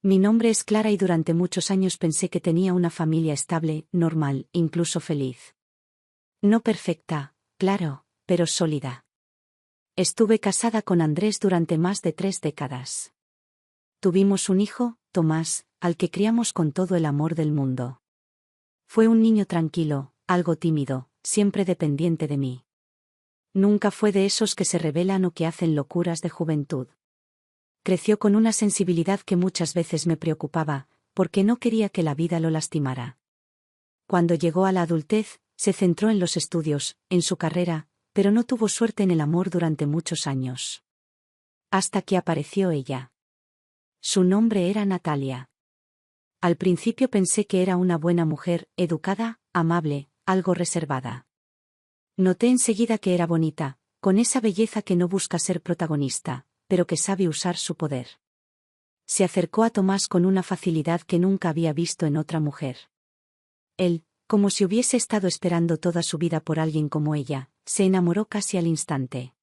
Mi nombre es Clara y durante muchos años pensé que tenía una familia estable, normal, incluso feliz. No perfecta, claro, pero sólida. Estuve casada con Andrés durante más de 3 décadas. Tuvimos un hijo, Tomás, al que criamos con todo el amor del mundo. Fue un niño tranquilo, algo tímido, siempre dependiente de mí. Nunca fue de esos que se rebelan o que hacen locuras de juventud. Creció con una sensibilidad que muchas veces me preocupaba, porque no quería que la vida lo lastimara. Cuando llegó a la adultez, se centró en los estudios, en su carrera, pero no tuvo suerte en el amor durante muchos años. Hasta que apareció ella. Su nombre era Natalia. Al principio pensé que era una buena mujer, educada, amable, algo reservada. Noté enseguida que era bonita, con esa belleza que no busca ser protagonista, pero que sabe usar su poder. Se acercó a Tomás con una facilidad que nunca había visto en otra mujer. Él, como si hubiese estado esperando toda su vida por alguien como ella, se enamoró casi al instante.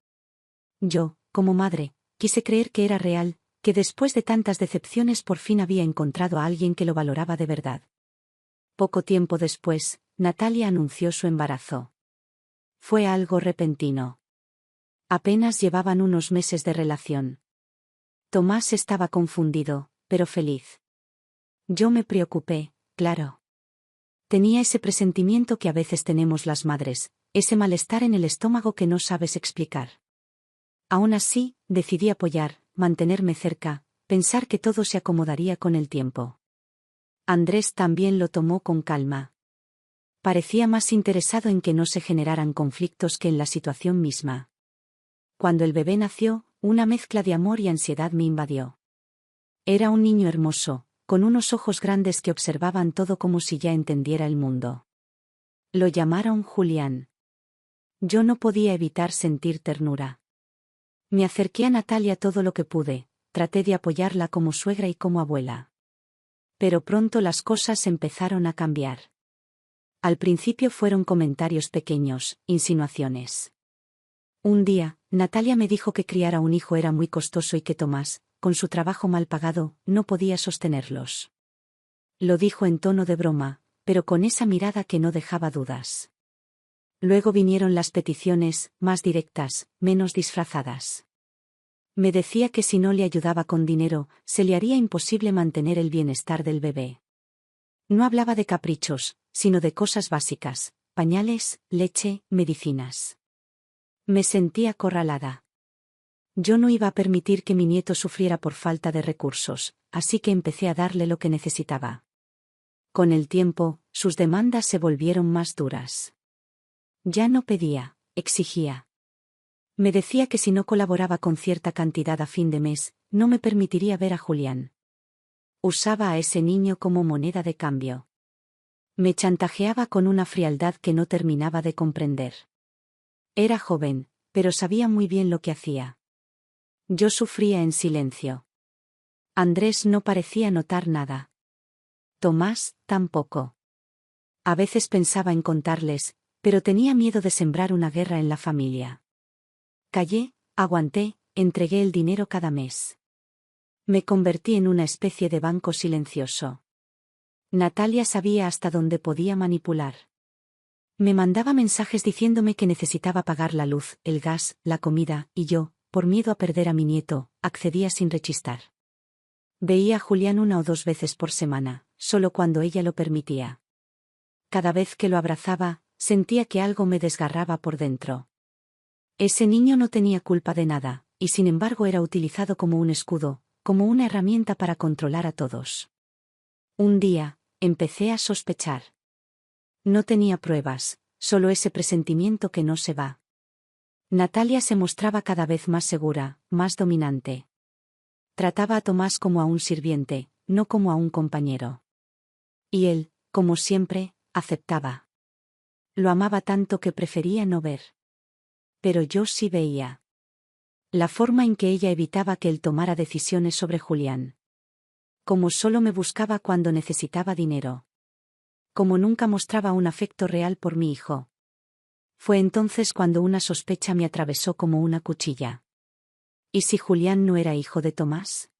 Yo, como madre, quise creer que era real, que después de tantas decepciones por fin había encontrado a alguien que lo valoraba de verdad. Poco tiempo después, Natalia anunció su embarazo. Fue algo repentino. Apenas llevaban unos meses de relación. Tomás estaba confundido, pero feliz. Yo me preocupé, claro. Tenía ese presentimiento que a veces tenemos las madres, ese malestar en el estómago que no sabes explicar. Aún así, decidí apoyar, mantenerme cerca, pensar que todo se acomodaría con el tiempo. Andrés también lo tomó con calma. Parecía más interesado en que no se generaran conflictos que en la situación misma. Cuando el bebé nació, una mezcla de amor y ansiedad me invadió. Era un niño hermoso, con unos ojos grandes que observaban todo como si ya entendiera el mundo. Lo llamaron Julián. Yo no podía evitar sentir ternura. Me acerqué a Natalia todo lo que pude, traté de apoyarla como suegra y como abuela. Pero pronto las cosas empezaron a cambiar. Al principio fueron comentarios pequeños, insinuaciones. Un día, Natalia me dijo que criar a un hijo era muy costoso y que Tomás, con su trabajo mal pagado, no podía sostenerlos. Lo dijo en tono de broma, pero con esa mirada que no dejaba dudas. Luego vinieron las peticiones, más directas, menos disfrazadas. Me decía que si no le ayudaba con dinero, se le haría imposible mantener el bienestar del bebé. No hablaba de caprichos, sino de cosas básicas, pañales, leche, medicinas. Me sentía acorralada. Yo no iba a permitir que mi nieto sufriera por falta de recursos, así que empecé a darle lo que necesitaba. Con el tiempo, sus demandas se volvieron más duras. Ya no pedía, exigía. Me decía que si no colaboraba con cierta cantidad a fin de mes, no me permitiría ver a Julián. Usaba a ese niño como moneda de cambio. Me chantajeaba con una frialdad que no terminaba de comprender. Era joven, pero sabía muy bien lo que hacía. Yo sufría en silencio. Andrés no parecía notar nada. Tomás, tampoco. A veces pensaba en contarles, pero tenía miedo de sembrar una guerra en la familia. Callé, aguanté, entregué el dinero cada mes. Me convertí en una especie de banco silencioso. Natalia sabía hasta dónde podía manipular. Me mandaba mensajes diciéndome que necesitaba pagar la luz, el gas, la comida, y yo, por miedo a perder a mi nieto, accedía sin rechistar. Veía a Julián 1 o 2 veces por semana, solo cuando ella lo permitía. Cada vez que lo abrazaba, sentía que algo me desgarraba por dentro. Ese niño no tenía culpa de nada, y sin embargo era utilizado como un escudo, como una herramienta para controlar a todos. Un día, empecé a sospechar. No tenía pruebas, solo ese presentimiento que no se va. Natalia se mostraba cada vez más segura, más dominante. Trataba a Tomás como a un sirviente, no como a un compañero. Y él, como siempre, aceptaba. Lo amaba tanto que prefería no ver. Pero yo sí veía. La forma en que ella evitaba que él tomara decisiones sobre Julián. Como solo me buscaba cuando necesitaba dinero. Como nunca mostraba un afecto real por mi hijo. Fue entonces cuando una sospecha me atravesó como una cuchilla. ¿Y si Julián no era hijo de Tomás?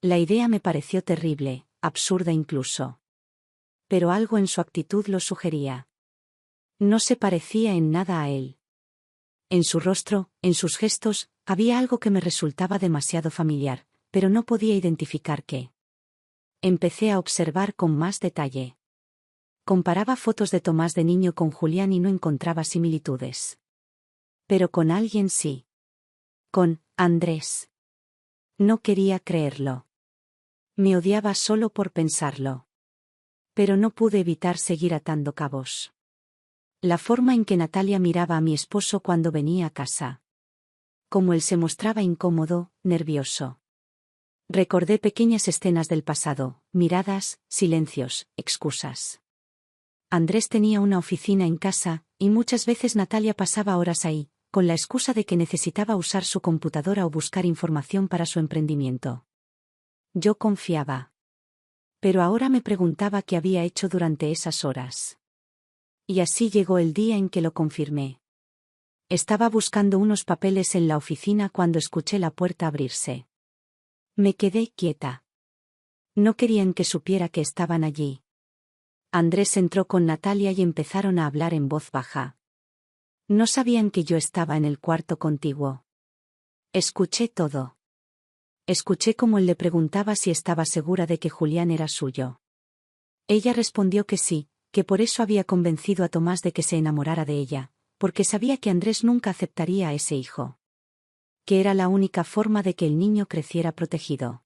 La idea me pareció terrible, absurda incluso. Pero algo en su actitud lo sugería. No se parecía en nada a él. En su rostro, en sus gestos, había algo que me resultaba demasiado familiar, pero no podía identificar qué. Empecé a observar con más detalle. Comparaba fotos de Tomás de niño con Julián y no encontraba similitudes. Pero con alguien sí. Con Andrés. No quería creerlo. Me odiaba solo por pensarlo. Pero no pude evitar seguir atando cabos. La forma en que Natalia miraba a mi esposo cuando venía a casa. Como él se mostraba incómodo, nervioso. Recordé pequeñas escenas del pasado, miradas, silencios, excusas. Andrés tenía una oficina en casa, y muchas veces Natalia pasaba horas ahí, con la excusa de que necesitaba usar su computadora o buscar información para su emprendimiento. Yo confiaba. Pero ahora me preguntaba qué había hecho durante esas horas. Y así llegó el día en que lo confirmé. Estaba buscando unos papeles en la oficina cuando escuché la puerta abrirse. Me quedé quieta. No querían que supiera que estaban allí. Andrés entró con Natalia y empezaron a hablar en voz baja. No sabían que yo estaba en el cuarto contiguo. Escuché todo. Escuché cómo él le preguntaba si estaba segura de que Julián era suyo. Ella respondió que sí, que por eso había convencido a Tomás de que se enamorara de ella, porque sabía que Andrés nunca aceptaría a ese hijo. Que era la única forma de que el niño creciera protegido.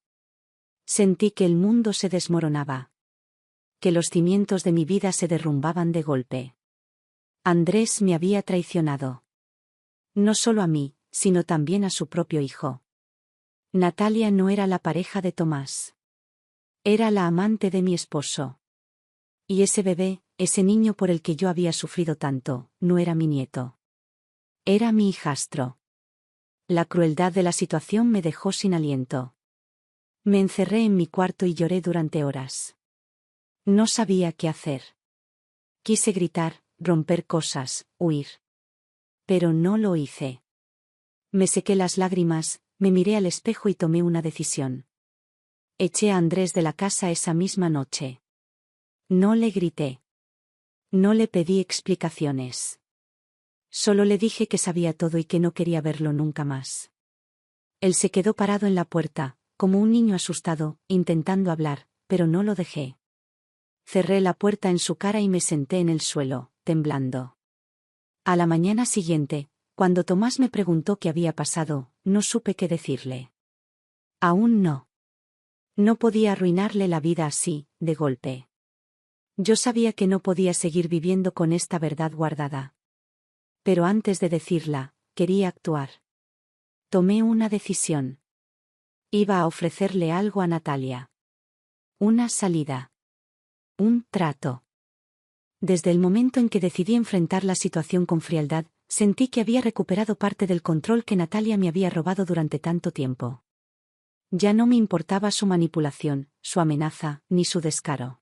Sentí que el mundo se desmoronaba. Que los cimientos de mi vida se derrumbaban de golpe. Andrés me había traicionado. No solo a mí, sino también a su propio hijo. Natalia no era la pareja de Tomás. Era la amante de mi esposo. Y ese bebé, ese niño por el que yo había sufrido tanto, no era mi nieto. Era mi hijastro. La crueldad de la situación me dejó sin aliento. Me encerré en mi cuarto y lloré durante horas. No sabía qué hacer. Quise gritar, romper cosas, huir. Pero no lo hice. Me sequé las lágrimas, me miré al espejo y tomé una decisión. Eché a Andrés de la casa esa misma noche. No le grité. No le pedí explicaciones. Solo le dije que sabía todo y que no quería verlo nunca más. Él se quedó parado en la puerta, como un niño asustado, intentando hablar, pero no lo dejé. Cerré la puerta en su cara y me senté en el suelo, temblando. A la mañana siguiente, cuando Tomás me preguntó qué había pasado, no supe qué decirle. Aún no. No podía arruinarle la vida así, de golpe. Yo sabía que no podía seguir viviendo con esta verdad guardada. Pero antes de decirla, quería actuar. Tomé una decisión. Iba a ofrecerle algo a Natalia. Una salida. Un trato. Desde el momento en que decidí enfrentar la situación con frialdad, sentí que había recuperado parte del control que Natalia me había robado durante tanto tiempo. Ya no me importaba su manipulación, su amenaza, ni su descaro.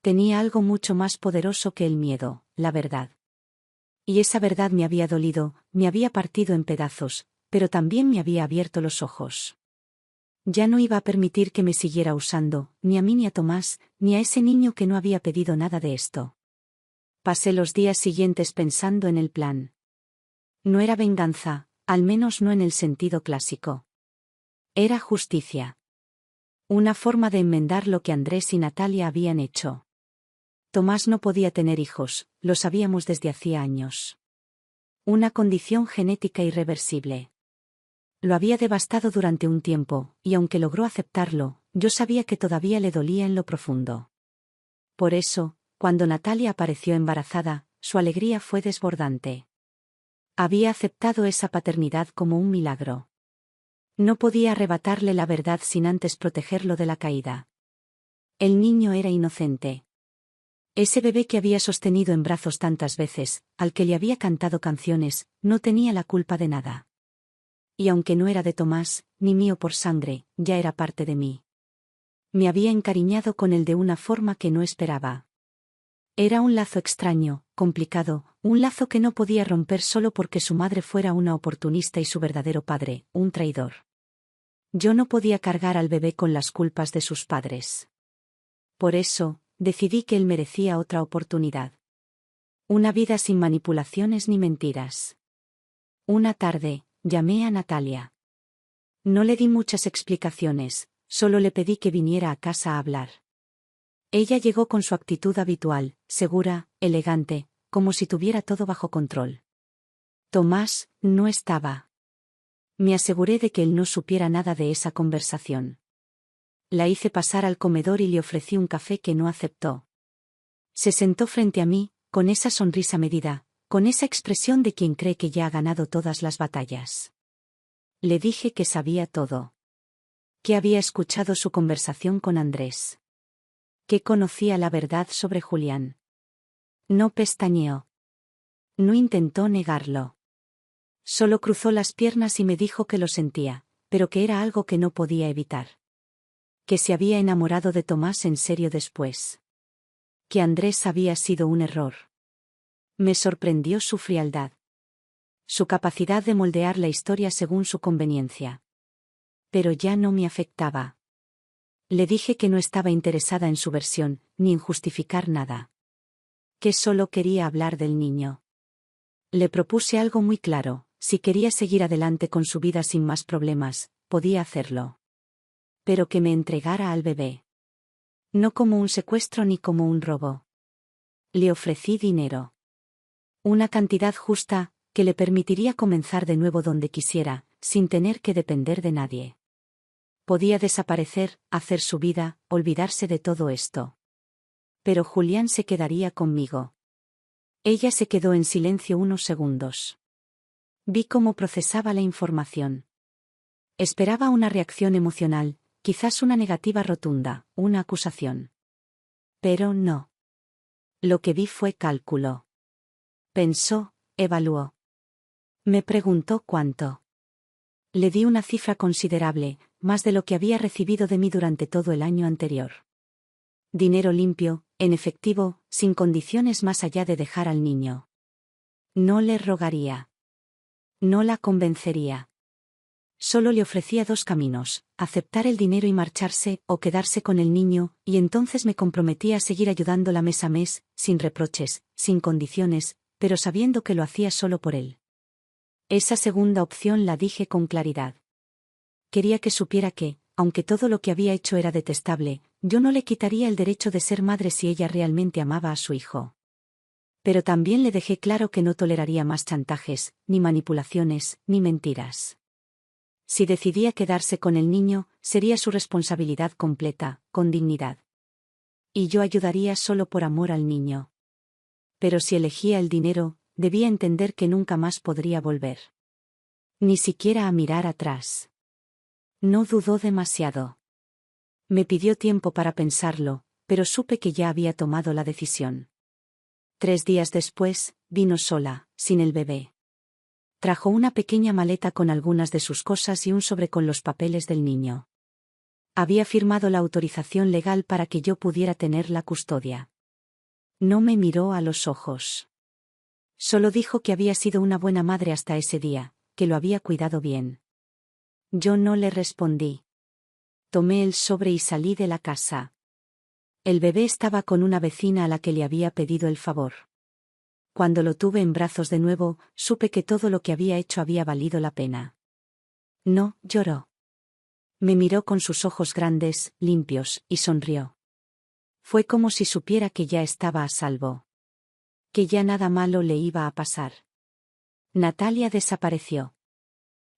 Tenía algo mucho más poderoso que el miedo, la verdad. Y esa verdad me había dolido, me había partido en pedazos, pero también me había abierto los ojos. Ya no iba a permitir que me siguiera usando, ni a mí ni a Tomás, ni a ese niño que no había pedido nada de esto. Pasé los días siguientes pensando en el plan. No era venganza, al menos no en el sentido clásico. Era justicia. Una forma de enmendar lo que Andrés y Natalia habían hecho. Tomás no podía tener hijos, lo sabíamos desde hacía años. Una condición genética irreversible. Lo había devastado durante un tiempo, y aunque logró aceptarlo, yo sabía que todavía le dolía en lo profundo. Por eso, cuando Natalia apareció embarazada, su alegría fue desbordante. Había aceptado esa paternidad como un milagro. No podía arrebatarle la verdad sin antes protegerlo de la caída. El niño era inocente. Ese bebé que había sostenido en brazos tantas veces, al que le había cantado canciones, no tenía la culpa de nada. Y aunque no era de Tomás, ni mío por sangre, ya era parte de mí. Me había encariñado con él de una forma que no esperaba. Era un lazo extraño, complicado, un lazo que no podía romper solo porque su madre fuera una oportunista y su verdadero padre, un traidor. Yo no podía cargar al bebé con las culpas de sus padres. Por eso, decidí que él merecía otra oportunidad. Una vida sin manipulaciones ni mentiras. Una tarde, llamé a Natalia. No le di muchas explicaciones, solo le pedí que viniera a casa a hablar. Ella llegó con su actitud habitual, segura, elegante, como si tuviera todo bajo control. Tomás no estaba. Me aseguré de que él no supiera nada de esa conversación. La hice pasar al comedor y le ofrecí un café que no aceptó. Se sentó frente a mí, con esa sonrisa medida, con esa expresión de quien cree que ya ha ganado todas las batallas. Le dije que sabía todo. Que había escuchado su conversación con Andrés. Que conocía la verdad sobre Julián. No pestañeó. No intentó negarlo. Solo cruzó las piernas y me dijo que lo sentía, pero que era algo que no podía evitar. Que se había enamorado de Tomás en serio después. Que Andrés había sido un error. Me sorprendió su frialdad. Su capacidad de moldear la historia según su conveniencia. Pero ya no me afectaba. Le dije que no estaba interesada en su versión, ni en justificar nada. Que solo quería hablar del niño. Le propuse algo muy claro: si quería seguir adelante con su vida sin más problemas, podía hacerlo. Pero que me entregara al bebé. No como un secuestro ni como un robo. Le ofrecí dinero. Una cantidad justa, que le permitiría comenzar de nuevo donde quisiera, sin tener que depender de nadie. Podía desaparecer, hacer su vida, olvidarse de todo esto. Pero Julián se quedaría conmigo. Ella se quedó en silencio unos segundos. Vi cómo procesaba la información. Esperaba una reacción emocional, quizás una negativa rotunda, una acusación. Pero no. Lo que vi fue cálculo. Pensó, evaluó. Me preguntó cuánto. Le di una cifra considerable, más de lo que había recibido de mí durante todo el año anterior. Dinero limpio, en efectivo, sin condiciones más allá de dejar al niño. No le rogaría. No la convencería. Solo le ofrecía dos caminos: aceptar el dinero y marcharse, o quedarse con el niño, y entonces me comprometía a seguir ayudándola mes a mes, sin reproches, sin condiciones, pero sabiendo que lo hacía solo por él. Esa segunda opción la dije con claridad. Quería que supiera que, aunque todo lo que había hecho era detestable, yo no le quitaría el derecho de ser madre si ella realmente amaba a su hijo. Pero también le dejé claro que no toleraría más chantajes, ni manipulaciones, ni mentiras. Si decidía quedarse con el niño, sería su responsabilidad completa, con dignidad. Y yo ayudaría solo por amor al niño. Pero si elegía el dinero, debía entender que nunca más podría volver. Ni siquiera a mirar atrás. No dudó demasiado. Me pidió tiempo para pensarlo, pero supe que ya había tomado la decisión. 3 días después, vino sola, sin el bebé. Trajo una pequeña maleta con algunas de sus cosas y un sobre con los papeles del niño. Había firmado la autorización legal para que yo pudiera tener la custodia. No me miró a los ojos. Solo dijo que había sido una buena madre hasta ese día, que lo había cuidado bien. Yo no le respondí. Tomé el sobre y salí de la casa. El bebé estaba con una vecina a la que le había pedido el favor. Cuando lo tuve en brazos de nuevo, supe que todo lo que había hecho había valido la pena. No, lloró. Me miró con sus ojos grandes, limpios, y sonrió. Fue como si supiera que ya estaba a salvo. Que ya nada malo le iba a pasar. Natalia desapareció.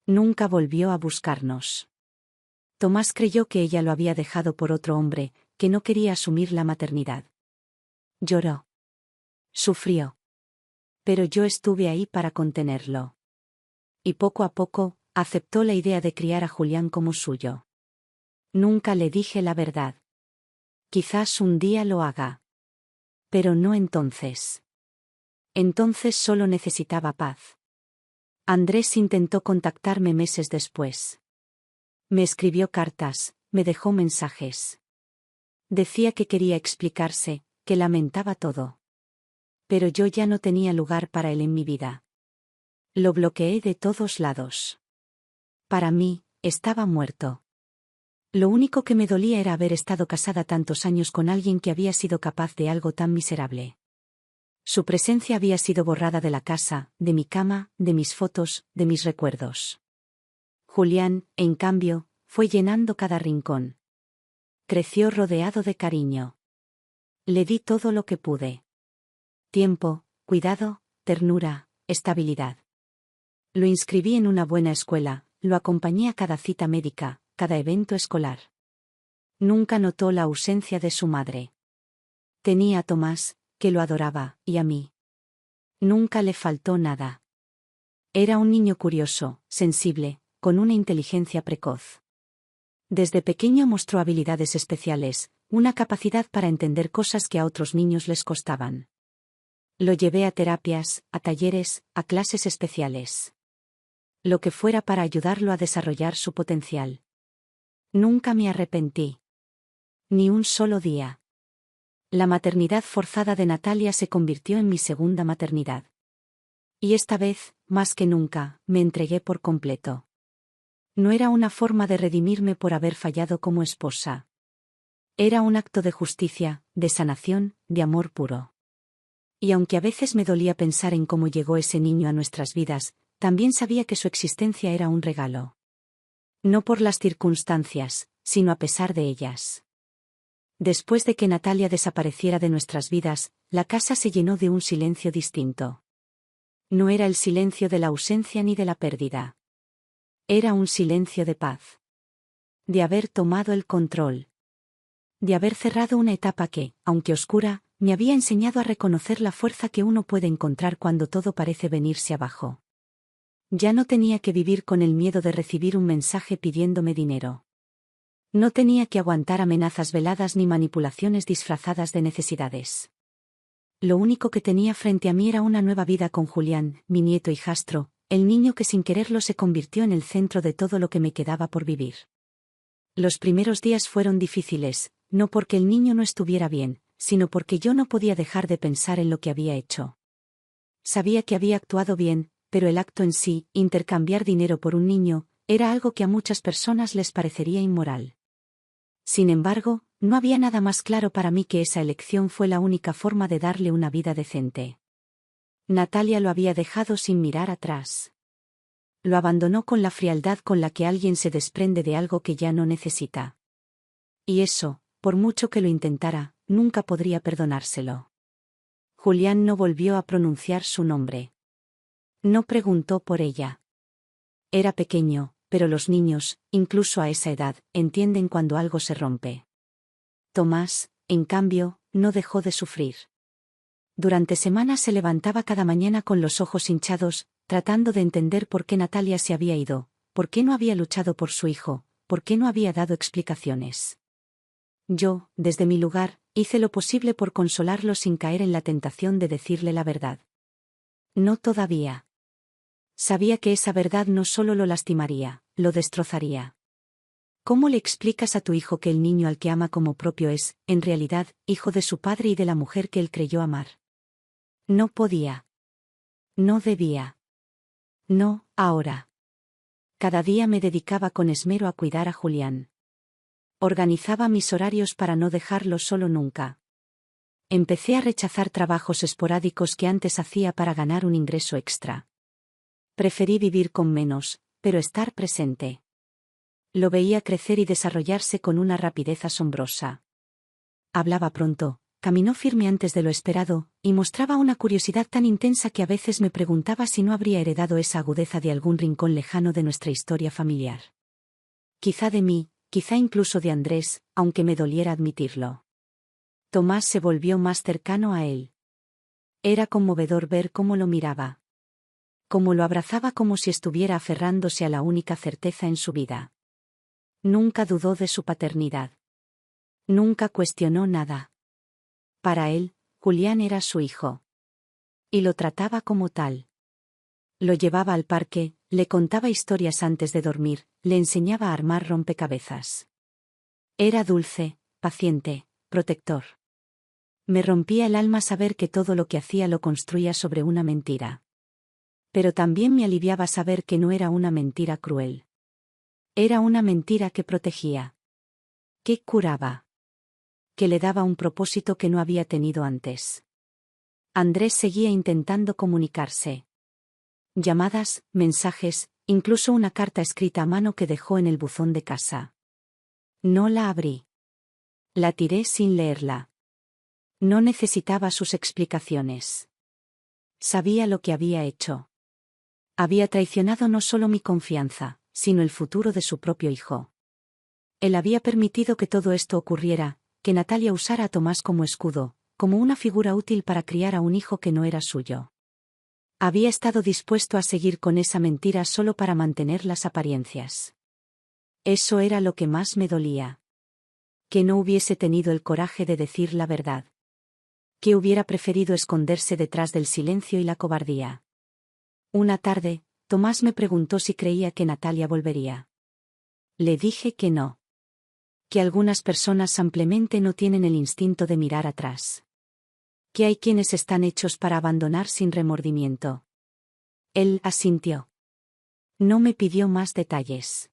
Nunca volvió a buscarnos. Tomás creyó que ella lo había dejado por otro hombre, que no quería asumir la maternidad. Lloró. Sufrió. Pero yo estuve ahí para contenerlo. Y poco a poco, aceptó la idea de criar a Julián como suyo. Nunca le dije la verdad. Quizás un día lo haga. Pero no entonces. Entonces solo necesitaba paz. Andrés intentó contactarme meses después. Me escribió cartas, me dejó mensajes. Decía que quería explicarse, que lamentaba todo. Pero yo ya no tenía lugar para él en mi vida. Lo bloqueé de todos lados. Para mí, estaba muerto. Lo único que me dolía era haber estado casada tantos años con alguien que había sido capaz de algo tan miserable. Su presencia había sido borrada de la casa, de mi cama, de mis fotos, de mis recuerdos. Julián, en cambio, fue llenando cada rincón. Creció rodeado de cariño. Le di todo lo que pude. Tiempo, cuidado, ternura, estabilidad. Lo inscribí en una buena escuela, lo acompañé a cada cita médica, cada evento escolar. Nunca notó la ausencia de su madre. Tenía a Tomás, que lo adoraba, y a mí. Nunca le faltó nada. Era un niño curioso, sensible, con una inteligencia precoz. Desde pequeño mostró habilidades especiales, una capacidad para entender cosas que a otros niños les costaban. Lo llevé a terapias, a talleres, a clases especiales. Lo que fuera para ayudarlo a desarrollar su potencial. Nunca me arrepentí. Ni un solo día. La maternidad forzada de Natalia se convirtió en mi segunda maternidad. Y esta vez, más que nunca, me entregué por completo. No era una forma de redimirme por haber fallado como esposa. Era un acto de justicia, de sanación, de amor puro. Y aunque a veces me dolía pensar en cómo llegó ese niño a nuestras vidas, también sabía que su existencia era un regalo. No por las circunstancias, sino a pesar de ellas. Después de que Natalia desapareciera de nuestras vidas, la casa se llenó de un silencio distinto. No era el silencio de la ausencia ni de la pérdida. Era un silencio de paz. De haber tomado el control. De haber cerrado una etapa que, aunque oscura, me había enseñado a reconocer la fuerza que uno puede encontrar cuando todo parece venirse abajo. Ya no tenía que vivir con el miedo de recibir un mensaje pidiéndome dinero. No tenía que aguantar amenazas veladas ni manipulaciones disfrazadas de necesidades. Lo único que tenía frente a mí era una nueva vida con Julián, mi nieto hijastro, el niño que sin quererlo se convirtió en el centro de todo lo que me quedaba por vivir. Los primeros días fueron difíciles, no porque el niño no estuviera bien, sino porque yo no podía dejar de pensar en lo que había hecho. Sabía que había actuado bien, pero el acto en sí, intercambiar dinero por un niño, era algo que a muchas personas les parecería inmoral. Sin embargo, no había nada más claro para mí que esa elección fue la única forma de darle una vida decente. Natalia lo había dejado sin mirar atrás. Lo abandonó con la frialdad con la que alguien se desprende de algo que ya no necesita. Y eso, por mucho que lo intentara, nunca podría perdonárselo. Julián no volvió a pronunciar su nombre. No preguntó por ella. Era pequeño, pero los niños, incluso a esa edad, entienden cuando algo se rompe. Tomás, en cambio, no dejó de sufrir. Durante semanas se levantaba cada mañana con los ojos hinchados, tratando de entender por qué Natalia se había ido, por qué no había luchado por su hijo, por qué no había dado explicaciones. Yo, desde mi lugar, hice lo posible por consolarlo sin caer en la tentación de decirle la verdad. No todavía. Sabía que esa verdad no solo lo lastimaría, lo destrozaría. ¿Cómo le explicas a tu hijo que el niño al que ama como propio es, en realidad, hijo de su padre y de la mujer que él creyó amar? No podía. No debía. No, ahora. Cada día me dedicaba con esmero a cuidar a Julián. Organizaba mis horarios para no dejarlo solo nunca. Empecé a rechazar trabajos esporádicos que antes hacía para ganar un ingreso extra. Preferí vivir con menos, pero estar presente. Lo veía crecer y desarrollarse con una rapidez asombrosa. Hablaba pronto, caminó firme antes de lo esperado, y mostraba una curiosidad tan intensa que a veces me preguntaba si no habría heredado esa agudeza de algún rincón lejano de nuestra historia familiar. Quizá de mí, quizá incluso de Andrés, aunque me doliera admitirlo. Tomás se volvió más cercano a él. Era conmovedor ver cómo lo miraba. Cómo lo abrazaba como si estuviera aferrándose a la única certeza en su vida. Nunca dudó de su paternidad. Nunca cuestionó nada. Para él, Julián era su hijo. Y lo trataba como tal. Lo llevaba al parque, le contaba historias antes de dormir, le enseñaba a armar rompecabezas. Era dulce, paciente, protector. Me rompía el alma saber que todo lo que hacía lo construía sobre una mentira. Pero también me aliviaba saber que no era una mentira cruel. Era una mentira que protegía. ¿Qué curaba? Que le daba un propósito que no había tenido antes. Andrés seguía intentando comunicarse. Llamadas, mensajes, incluso una carta escrita a mano que dejó en el buzón de casa. No la abrí. La tiré sin leerla. No necesitaba sus explicaciones. Sabía lo que había hecho. Había traicionado no solo mi confianza, sino el futuro de su propio hijo. Él había permitido que todo esto ocurriera, que Natalia usara a Tomás como escudo, como una figura útil para criar a un hijo que no era suyo. Había estado dispuesto a seguir con esa mentira solo para mantener las apariencias. Eso era lo que más me dolía. Que no hubiese tenido el coraje de decir la verdad. Que hubiera preferido esconderse detrás del silencio y la cobardía. Una tarde, Tomás me preguntó si creía que Natalia volvería. Le dije que no. Que algunas personas simplemente no tienen el instinto de mirar atrás. Que hay quienes están hechos para abandonar sin remordimiento. Él asintió. No me pidió más detalles.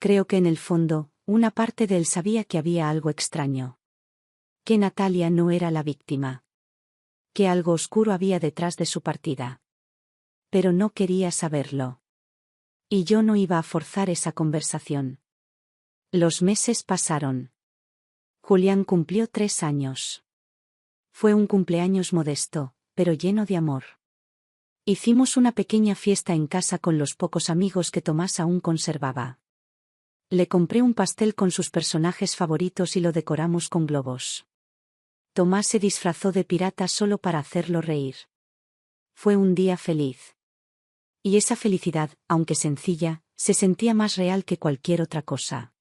Creo que en el fondo, una parte de él sabía que había algo extraño. Que Natalia no era la víctima. Que algo oscuro había detrás de su partida. Pero no quería saberlo. Y yo no iba a forzar esa conversación. Los meses pasaron. Julián cumplió 3 años. Fue un cumpleaños modesto, pero lleno de amor. Hicimos una pequeña fiesta en casa con los pocos amigos que Tomás aún conservaba. Le compré un pastel con sus personajes favoritos y lo decoramos con globos. Tomás se disfrazó de pirata solo para hacerlo reír. Fue un día feliz. Y esa felicidad, aunque sencilla, se sentía más real que cualquier otra cosa.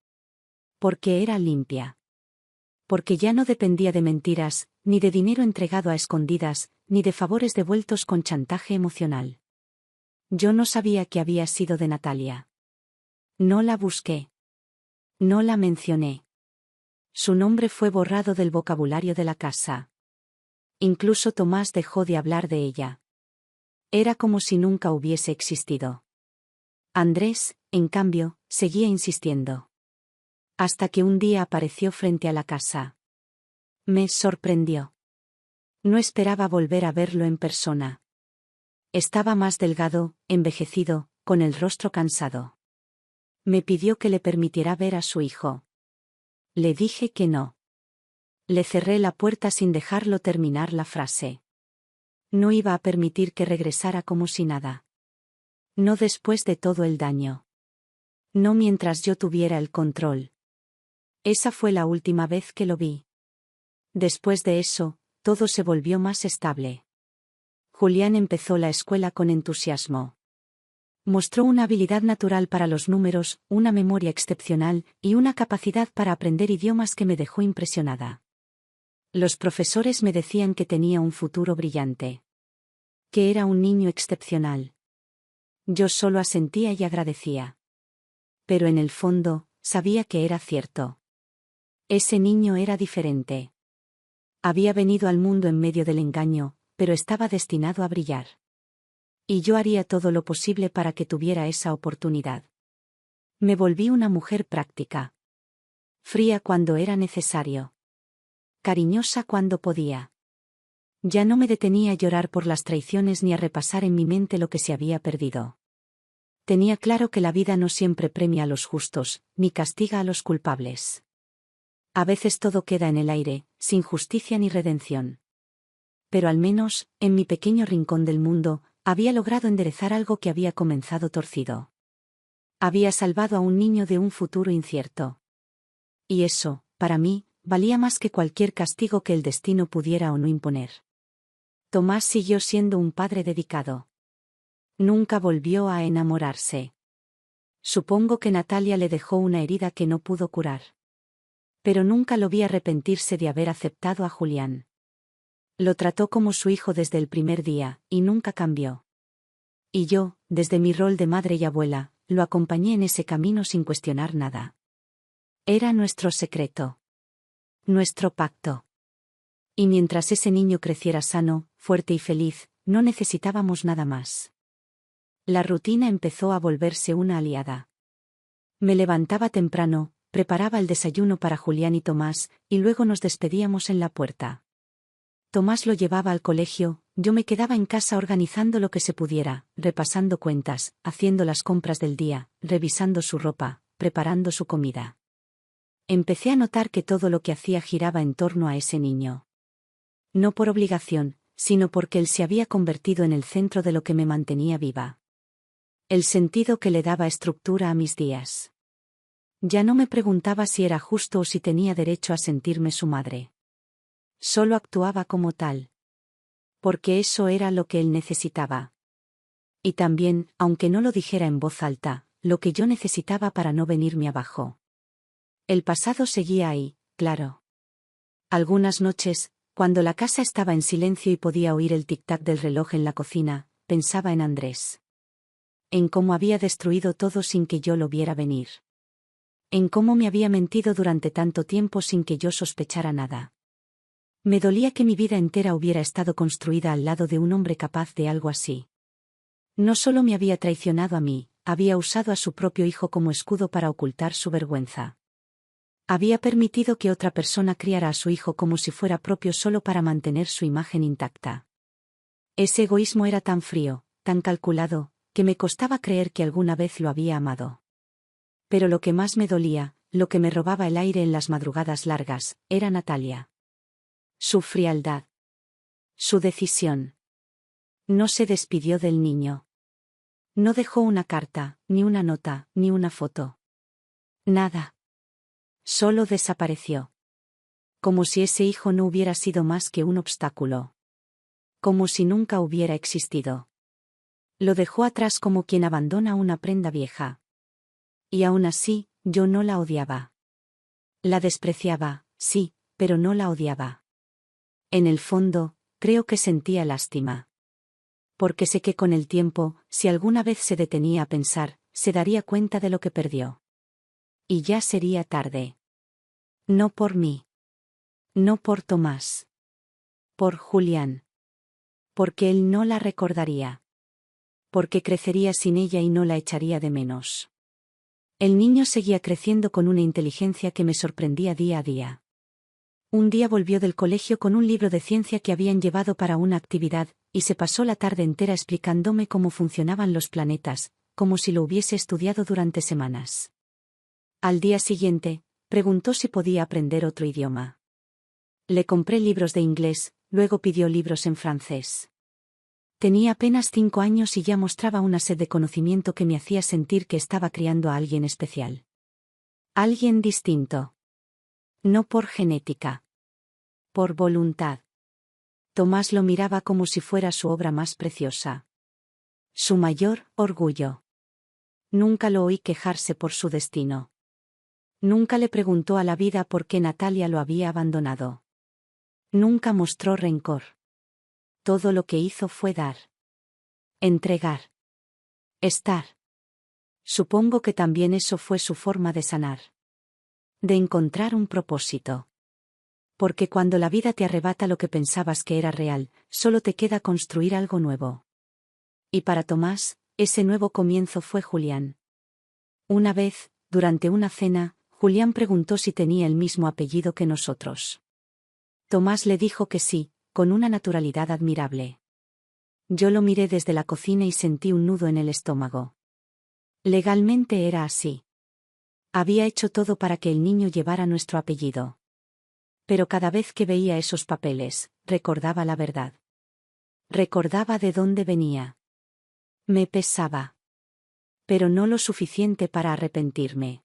Porque era limpia. Porque ya no dependía de mentiras, ni de dinero entregado a escondidas, ni de favores devueltos con chantaje emocional. Yo no sabía que había sido de Natalia. No la busqué. No la mencioné. Su nombre fue borrado del vocabulario de la casa. Incluso Tomás dejó de hablar de ella. Era como si nunca hubiese existido. Andrés, en cambio, seguía insistiendo. Hasta que un día apareció frente a la casa. Me sorprendió. No esperaba volver a verlo en persona. Estaba más delgado, envejecido, con el rostro cansado. Me pidió que le permitiera ver a su hijo. Le dije que no. Le cerré la puerta sin dejarlo terminar la frase. No iba a permitir que regresara como si nada. No después de todo el daño. No mientras yo tuviera el control. Esa fue la última vez que lo vi. Después de eso, todo se volvió más estable. Julián empezó la escuela con entusiasmo. Mostró una habilidad natural para los números, una memoria excepcional, y una capacidad para aprender idiomas que me dejó impresionada. Los profesores me decían que tenía un futuro brillante. Que era un niño excepcional. Yo solo asentía y agradecía. Pero en el fondo, sabía que era cierto. Ese niño era diferente. Había venido al mundo en medio del engaño, pero estaba destinado a brillar. Y yo haría todo lo posible para que tuviera esa oportunidad. Me volví una mujer práctica. Fría cuando era necesario. Cariñosa cuando podía. Ya no me detenía a llorar por las traiciones ni a repasar en mi mente lo que se había perdido. Tenía claro que la vida no siempre premia a los justos, ni castiga a los culpables. A veces todo queda en el aire, sin justicia ni redención. Pero al menos, en mi pequeño rincón del mundo, había logrado enderezar algo que había comenzado torcido. Había salvado a un niño de un futuro incierto. Y eso, para mí, valía más que cualquier castigo que el destino pudiera o no imponer. Tomás siguió siendo un padre dedicado. Nunca volvió a enamorarse. Supongo que Natalia le dejó una herida que no pudo curar. Pero nunca lo vi arrepentirse de haber aceptado a Julián. Lo trató como su hijo desde el primer día, y nunca cambió. Y yo, desde mi rol de madre y abuela, lo acompañé en ese camino sin cuestionar nada. Era nuestro secreto. Nuestro pacto. Y mientras ese niño creciera sano, fuerte y feliz, no necesitábamos nada más. La rutina empezó a volverse una aliada. Me levantaba temprano, preparaba el desayuno para Julián y Tomás, y luego nos despedíamos en la puerta. Tomás lo llevaba al colegio, yo me quedaba en casa organizando lo que se pudiera, repasando cuentas, haciendo las compras del día, revisando su ropa, preparando su comida. Empecé a notar que todo lo que hacía giraba en torno a ese niño. No por obligación, sino porque él se había convertido en el centro de lo que me mantenía viva. El sentido que le daba estructura a mis días. Ya no me preguntaba si era justo o si tenía derecho a sentirme su madre. Solo actuaba como tal. Porque eso era lo que él necesitaba. Y también, aunque no lo dijera en voz alta, lo que yo necesitaba para no venirme abajo. El pasado seguía ahí, claro. Algunas noches, cuando la casa estaba en silencio y podía oír el tic-tac del reloj en la cocina, pensaba en Andrés. En cómo había destruido todo sin que yo lo viera venir. En cómo me había mentido durante tanto tiempo sin que yo sospechara nada. Me dolía que mi vida entera hubiera estado construida al lado de un hombre capaz de algo así. No solo me había traicionado a mí, había usado a su propio hijo como escudo para ocultar su vergüenza. Había permitido que otra persona criara a su hijo como si fuera propio solo para mantener su imagen intacta. Ese egoísmo era tan frío, tan calculado, que me costaba creer que alguna vez lo había amado. Pero lo que más me dolía, lo que me robaba el aire en las madrugadas largas, era Natalia. Su frialdad. Su decisión. No se despidió del niño. No dejó una carta, ni una nota, ni una foto. Nada. Solo desapareció. Como si ese hijo no hubiera sido más que un obstáculo. Como si nunca hubiera existido. Lo dejó atrás como quien abandona una prenda vieja. Y aún así, yo no la odiaba. La despreciaba, sí, pero no la odiaba. En el fondo, creo que sentía lástima. Porque sé que con el tiempo, si alguna vez se detenía a pensar, se daría cuenta de lo que perdió. Y ya sería tarde. No por mí. No por Tomás. Por Julián. Porque él no la recordaría. Porque crecería sin ella y no la echaría de menos. El niño seguía creciendo con una inteligencia que me sorprendía día a día. Un día volvió del colegio con un libro de ciencia que habían llevado para una actividad, y se pasó la tarde entera explicándome cómo funcionaban los planetas, como si lo hubiese estudiado durante semanas. Al día siguiente, preguntó si podía aprender otro idioma. Le compré libros de inglés, luego pidió libros en francés. Tenía apenas 5 años y ya mostraba una sed de conocimiento que me hacía sentir que estaba criando a alguien especial. Alguien distinto. No por genética. Por voluntad. Tomás lo miraba como si fuera su obra más preciosa. Su mayor orgullo. Nunca lo oí quejarse por su destino. Nunca le preguntó a la vida por qué Natalia lo había abandonado. Nunca mostró rencor. Todo lo que hizo fue dar. Entregar. Estar. Supongo que también eso fue su forma de sanar. De encontrar un propósito. Porque cuando la vida te arrebata lo que pensabas que era real, solo te queda construir algo nuevo. Y para Tomás, ese nuevo comienzo fue Julián. Una vez, durante una cena, Julián preguntó si tenía el mismo apellido que nosotros. Tomás le dijo que sí, con una naturalidad admirable. Yo lo miré desde la cocina y sentí un nudo en el estómago. Legalmente era así. Había hecho todo para que el niño llevara nuestro apellido. Pero cada vez que veía esos papeles, recordaba la verdad. Recordaba de dónde venía. Me pesaba. Pero no lo suficiente para arrepentirme.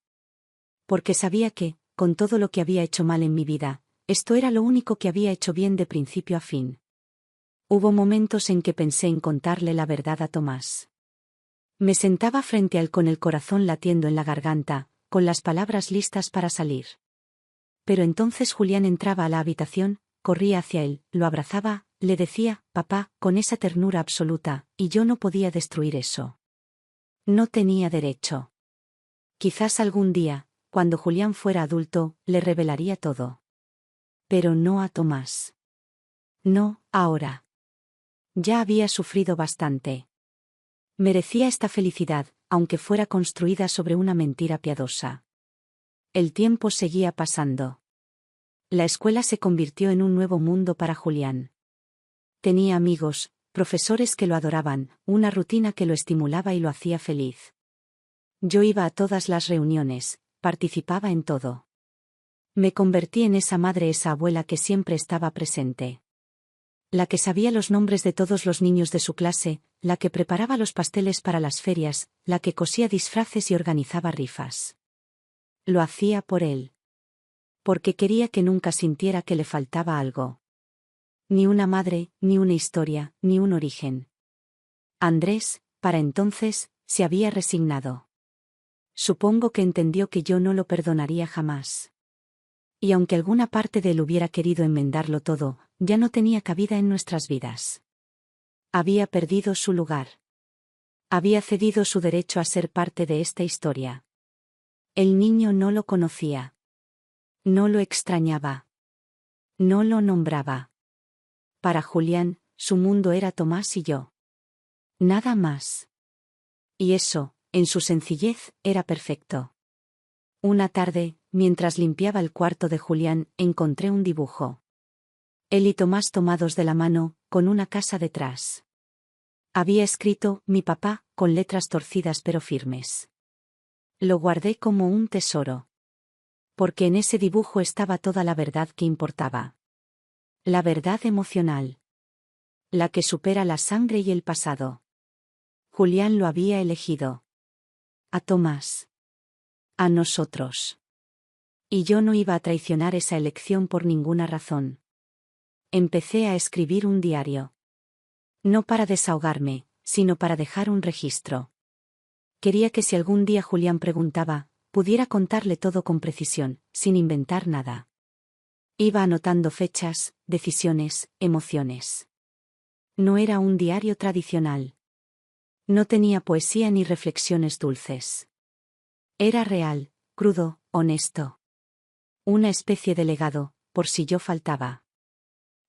Porque sabía que, con todo lo que había hecho mal en mi vida, esto era lo único que había hecho bien de principio a fin. Hubo momentos en que pensé en contarle la verdad a Tomás. Me sentaba frente a él con el corazón latiendo en la garganta, con las palabras listas para salir. Pero entonces Julián entraba a la habitación, corría hacia él, lo abrazaba, le decía, papá, con esa ternura absoluta, y yo no podía destruir eso. No tenía derecho. Quizás algún día, cuando Julián fuera adulto, le revelaría todo. Pero no a Tomás. No, ahora. Ya había sufrido bastante. Merecía esta felicidad, aunque fuera construida sobre una mentira piadosa. El tiempo seguía pasando. La escuela se convirtió en un nuevo mundo para Julián. Tenía amigos, profesores que lo adoraban, una rutina que lo estimulaba y lo hacía feliz. Yo iba a todas las reuniones, participaba en todo. Me convertí en esa madre, esa abuela que siempre estaba presente. La que sabía los nombres de todos los niños de su clase, la que preparaba los pasteles para las ferias, la que cosía disfraces y organizaba rifas. Lo hacía por él. Porque quería que nunca sintiera que le faltaba algo. Ni una madre, ni una historia, ni un origen. Andrés, para entonces, se había resignado. Supongo que entendió que yo no lo perdonaría jamás. Y aunque alguna parte de él hubiera querido enmendarlo todo, ya no tenía cabida en nuestras vidas. Había perdido su lugar. Había cedido su derecho a ser parte de esta historia. El niño no lo conocía. No lo extrañaba. No lo nombraba. Para Julián, su mundo era Tomás y yo. Nada más. Y eso, en su sencillez, era perfecto. Una tarde, mientras limpiaba el cuarto de Julián, encontré un dibujo. Él y Tomás tomados de la mano, con una casa detrás. Había escrito, mi papá, con letras torcidas pero firmes. Lo guardé como un tesoro. Porque en ese dibujo estaba toda la verdad que importaba. La verdad emocional. La que supera la sangre y el pasado. Julián lo había elegido. A Tomás. A nosotros. Y yo no iba a traicionar esa elección por ninguna razón. Empecé a escribir un diario. No para desahogarme, sino para dejar un registro. Quería que si algún día Julián preguntaba, pudiera contarle todo con precisión, sin inventar nada. Iba anotando fechas, decisiones, emociones. No era un diario tradicional. No tenía poesía ni reflexiones dulces. Era real, crudo, honesto. Una especie de legado, por si yo faltaba.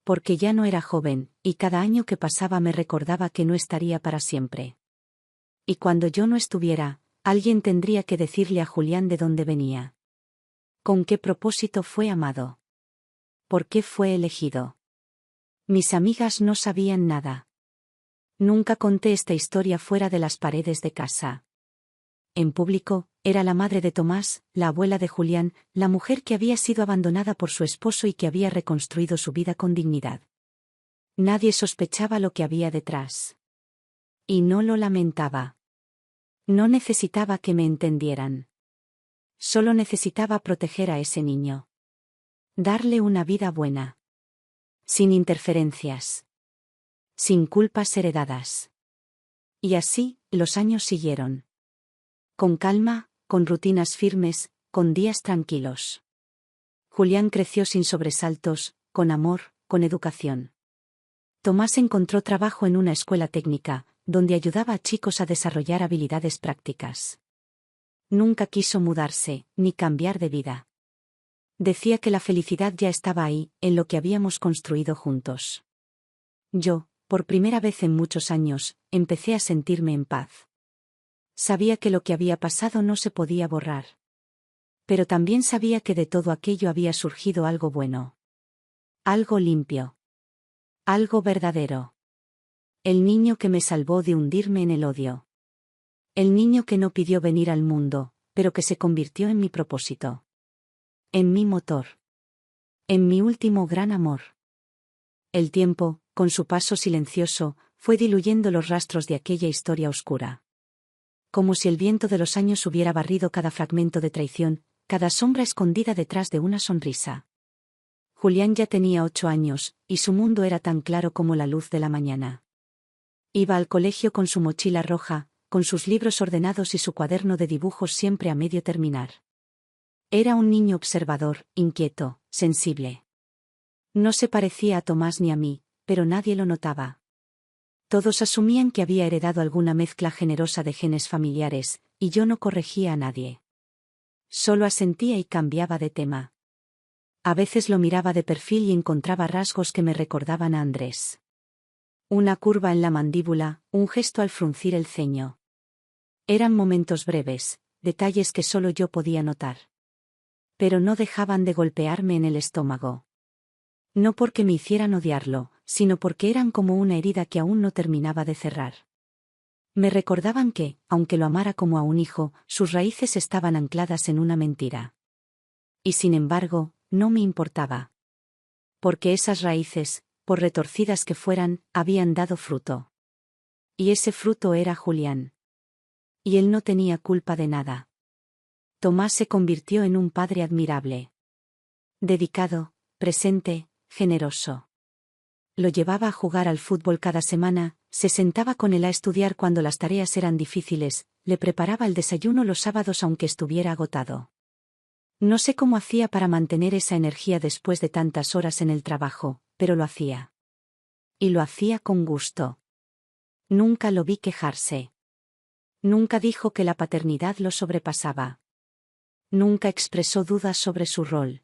Porque ya no era joven, y cada año que pasaba me recordaba que no estaría para siempre. Y cuando yo no estuviera, alguien tendría que decirle a Julián de dónde venía. ¿Con qué propósito fue amado? ¿Por qué fue elegido? Mis amigas no sabían nada. Nunca conté esta historia fuera de las paredes de casa. En público, era la madre de Tomás, la abuela de Julián, la mujer que había sido abandonada por su esposo y que había reconstruido su vida con dignidad. Nadie sospechaba lo que había detrás. Y no lo lamentaba. No necesitaba que me entendieran. Solo necesitaba proteger a ese niño. Darle una vida buena. Sin interferencias. Sin culpas heredadas. Y así, los años siguieron. Con calma, con rutinas firmes, con días tranquilos. Julián creció sin sobresaltos, con amor, con educación. Tomás encontró trabajo en una escuela técnica, donde ayudaba a chicos a desarrollar habilidades prácticas. Nunca quiso mudarse, ni cambiar de vida. Decía que la felicidad ya estaba ahí, en lo que habíamos construido juntos. Yo, por primera vez en muchos años, empecé a sentirme en paz. Sabía que lo que había pasado no se podía borrar. Pero también sabía que de todo aquello había surgido algo bueno. Algo limpio. Algo verdadero. El niño que me salvó de hundirme en el odio. El niño que no pidió venir al mundo, pero que se convirtió en mi propósito. En mi motor. En mi último gran amor. El tiempo, con su paso silencioso, fue diluyendo los rastros de aquella historia oscura. Como si el viento de los años hubiera barrido cada fragmento de traición, cada sombra escondida detrás de una sonrisa. Julián ya tenía 8 años, y su mundo era tan claro como la luz de la mañana. Iba al colegio con su mochila roja, con sus libros ordenados y su cuaderno de dibujos siempre a medio terminar. Era un niño observador, inquieto, sensible. No se parecía a Tomás ni a mí, pero nadie lo notaba. Todos asumían que había heredado alguna mezcla generosa de genes familiares, y yo no corregía a nadie. Solo asentía y cambiaba de tema. A veces lo miraba de perfil y encontraba rasgos que me recordaban a Andrés. Una curva en la mandíbula, un gesto al fruncir el ceño. Eran momentos breves, detalles que solo yo podía notar. Pero no dejaban de golpearme en el estómago. No porque me hicieran odiarlo, sino porque eran como una herida que aún no terminaba de cerrar. Me recordaban que, aunque lo amara como a un hijo, sus raíces estaban ancladas en una mentira. Y sin embargo, no me importaba. Porque esas raíces, por retorcidas que fueran, habían dado fruto. Y ese fruto era Julián. Y él no tenía culpa de nada. Tomás se convirtió en un padre admirable. Dedicado, presente, generoso. Lo llevaba a jugar al fútbol cada semana, se sentaba con él a estudiar cuando las tareas eran difíciles, le preparaba el desayuno los sábados aunque estuviera agotado. No sé cómo hacía para mantener esa energía después de tantas horas en el trabajo, pero lo hacía. Y lo hacía con gusto. Nunca lo vi quejarse. Nunca dijo que la paternidad lo sobrepasaba. Nunca expresó dudas sobre su rol.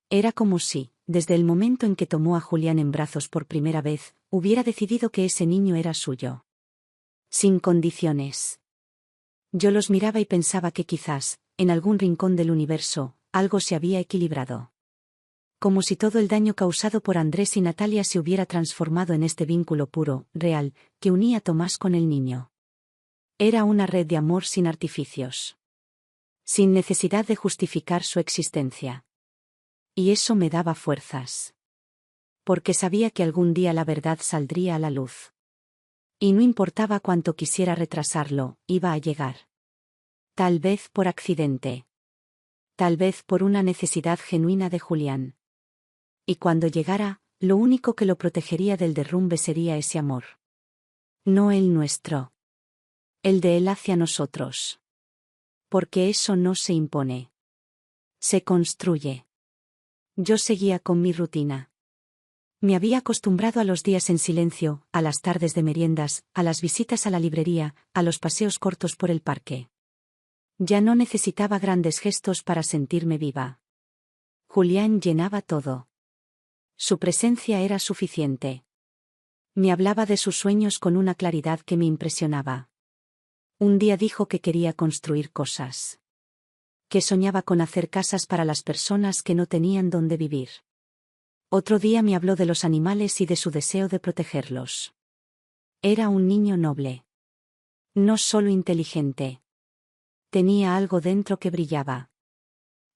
Era como si, desde el momento en que tomó a Julián en brazos por primera vez, hubiera decidido que ese niño era suyo. Sin condiciones. Yo los miraba y pensaba que quizás, en algún rincón del universo, algo se había equilibrado. Como si todo el daño causado por Andrés y Natalia se hubiera transformado en este vínculo puro, real, que unía a Tomás con el niño. Era una red de amor sin artificios. Sin necesidad de justificar su existencia. Y eso me daba fuerzas. Porque sabía que algún día la verdad saldría a la luz. Y no importaba cuánto quisiera retrasarlo, iba a llegar. Tal vez por accidente. Tal vez por una necesidad genuina de Julián. Y cuando llegara, lo único que lo protegería del derrumbe sería ese amor. No el nuestro. El de él hacia nosotros. Porque eso no se impone. Se construye. Yo seguía con mi rutina. Me había acostumbrado a los días en silencio, a las tardes de meriendas, a las visitas a la librería, a los paseos cortos por el parque. Ya no necesitaba grandes gestos para sentirme viva. Julián llenaba todo. Su presencia era suficiente. Me hablaba de sus sueños con una claridad que me impresionaba. Un día dijo que quería construir cosas. Que soñaba con hacer casas para las personas que no tenían dónde vivir. Otro día me habló de los animales y de su deseo de protegerlos. Era un niño noble. No solo inteligente. Tenía algo dentro que brillaba.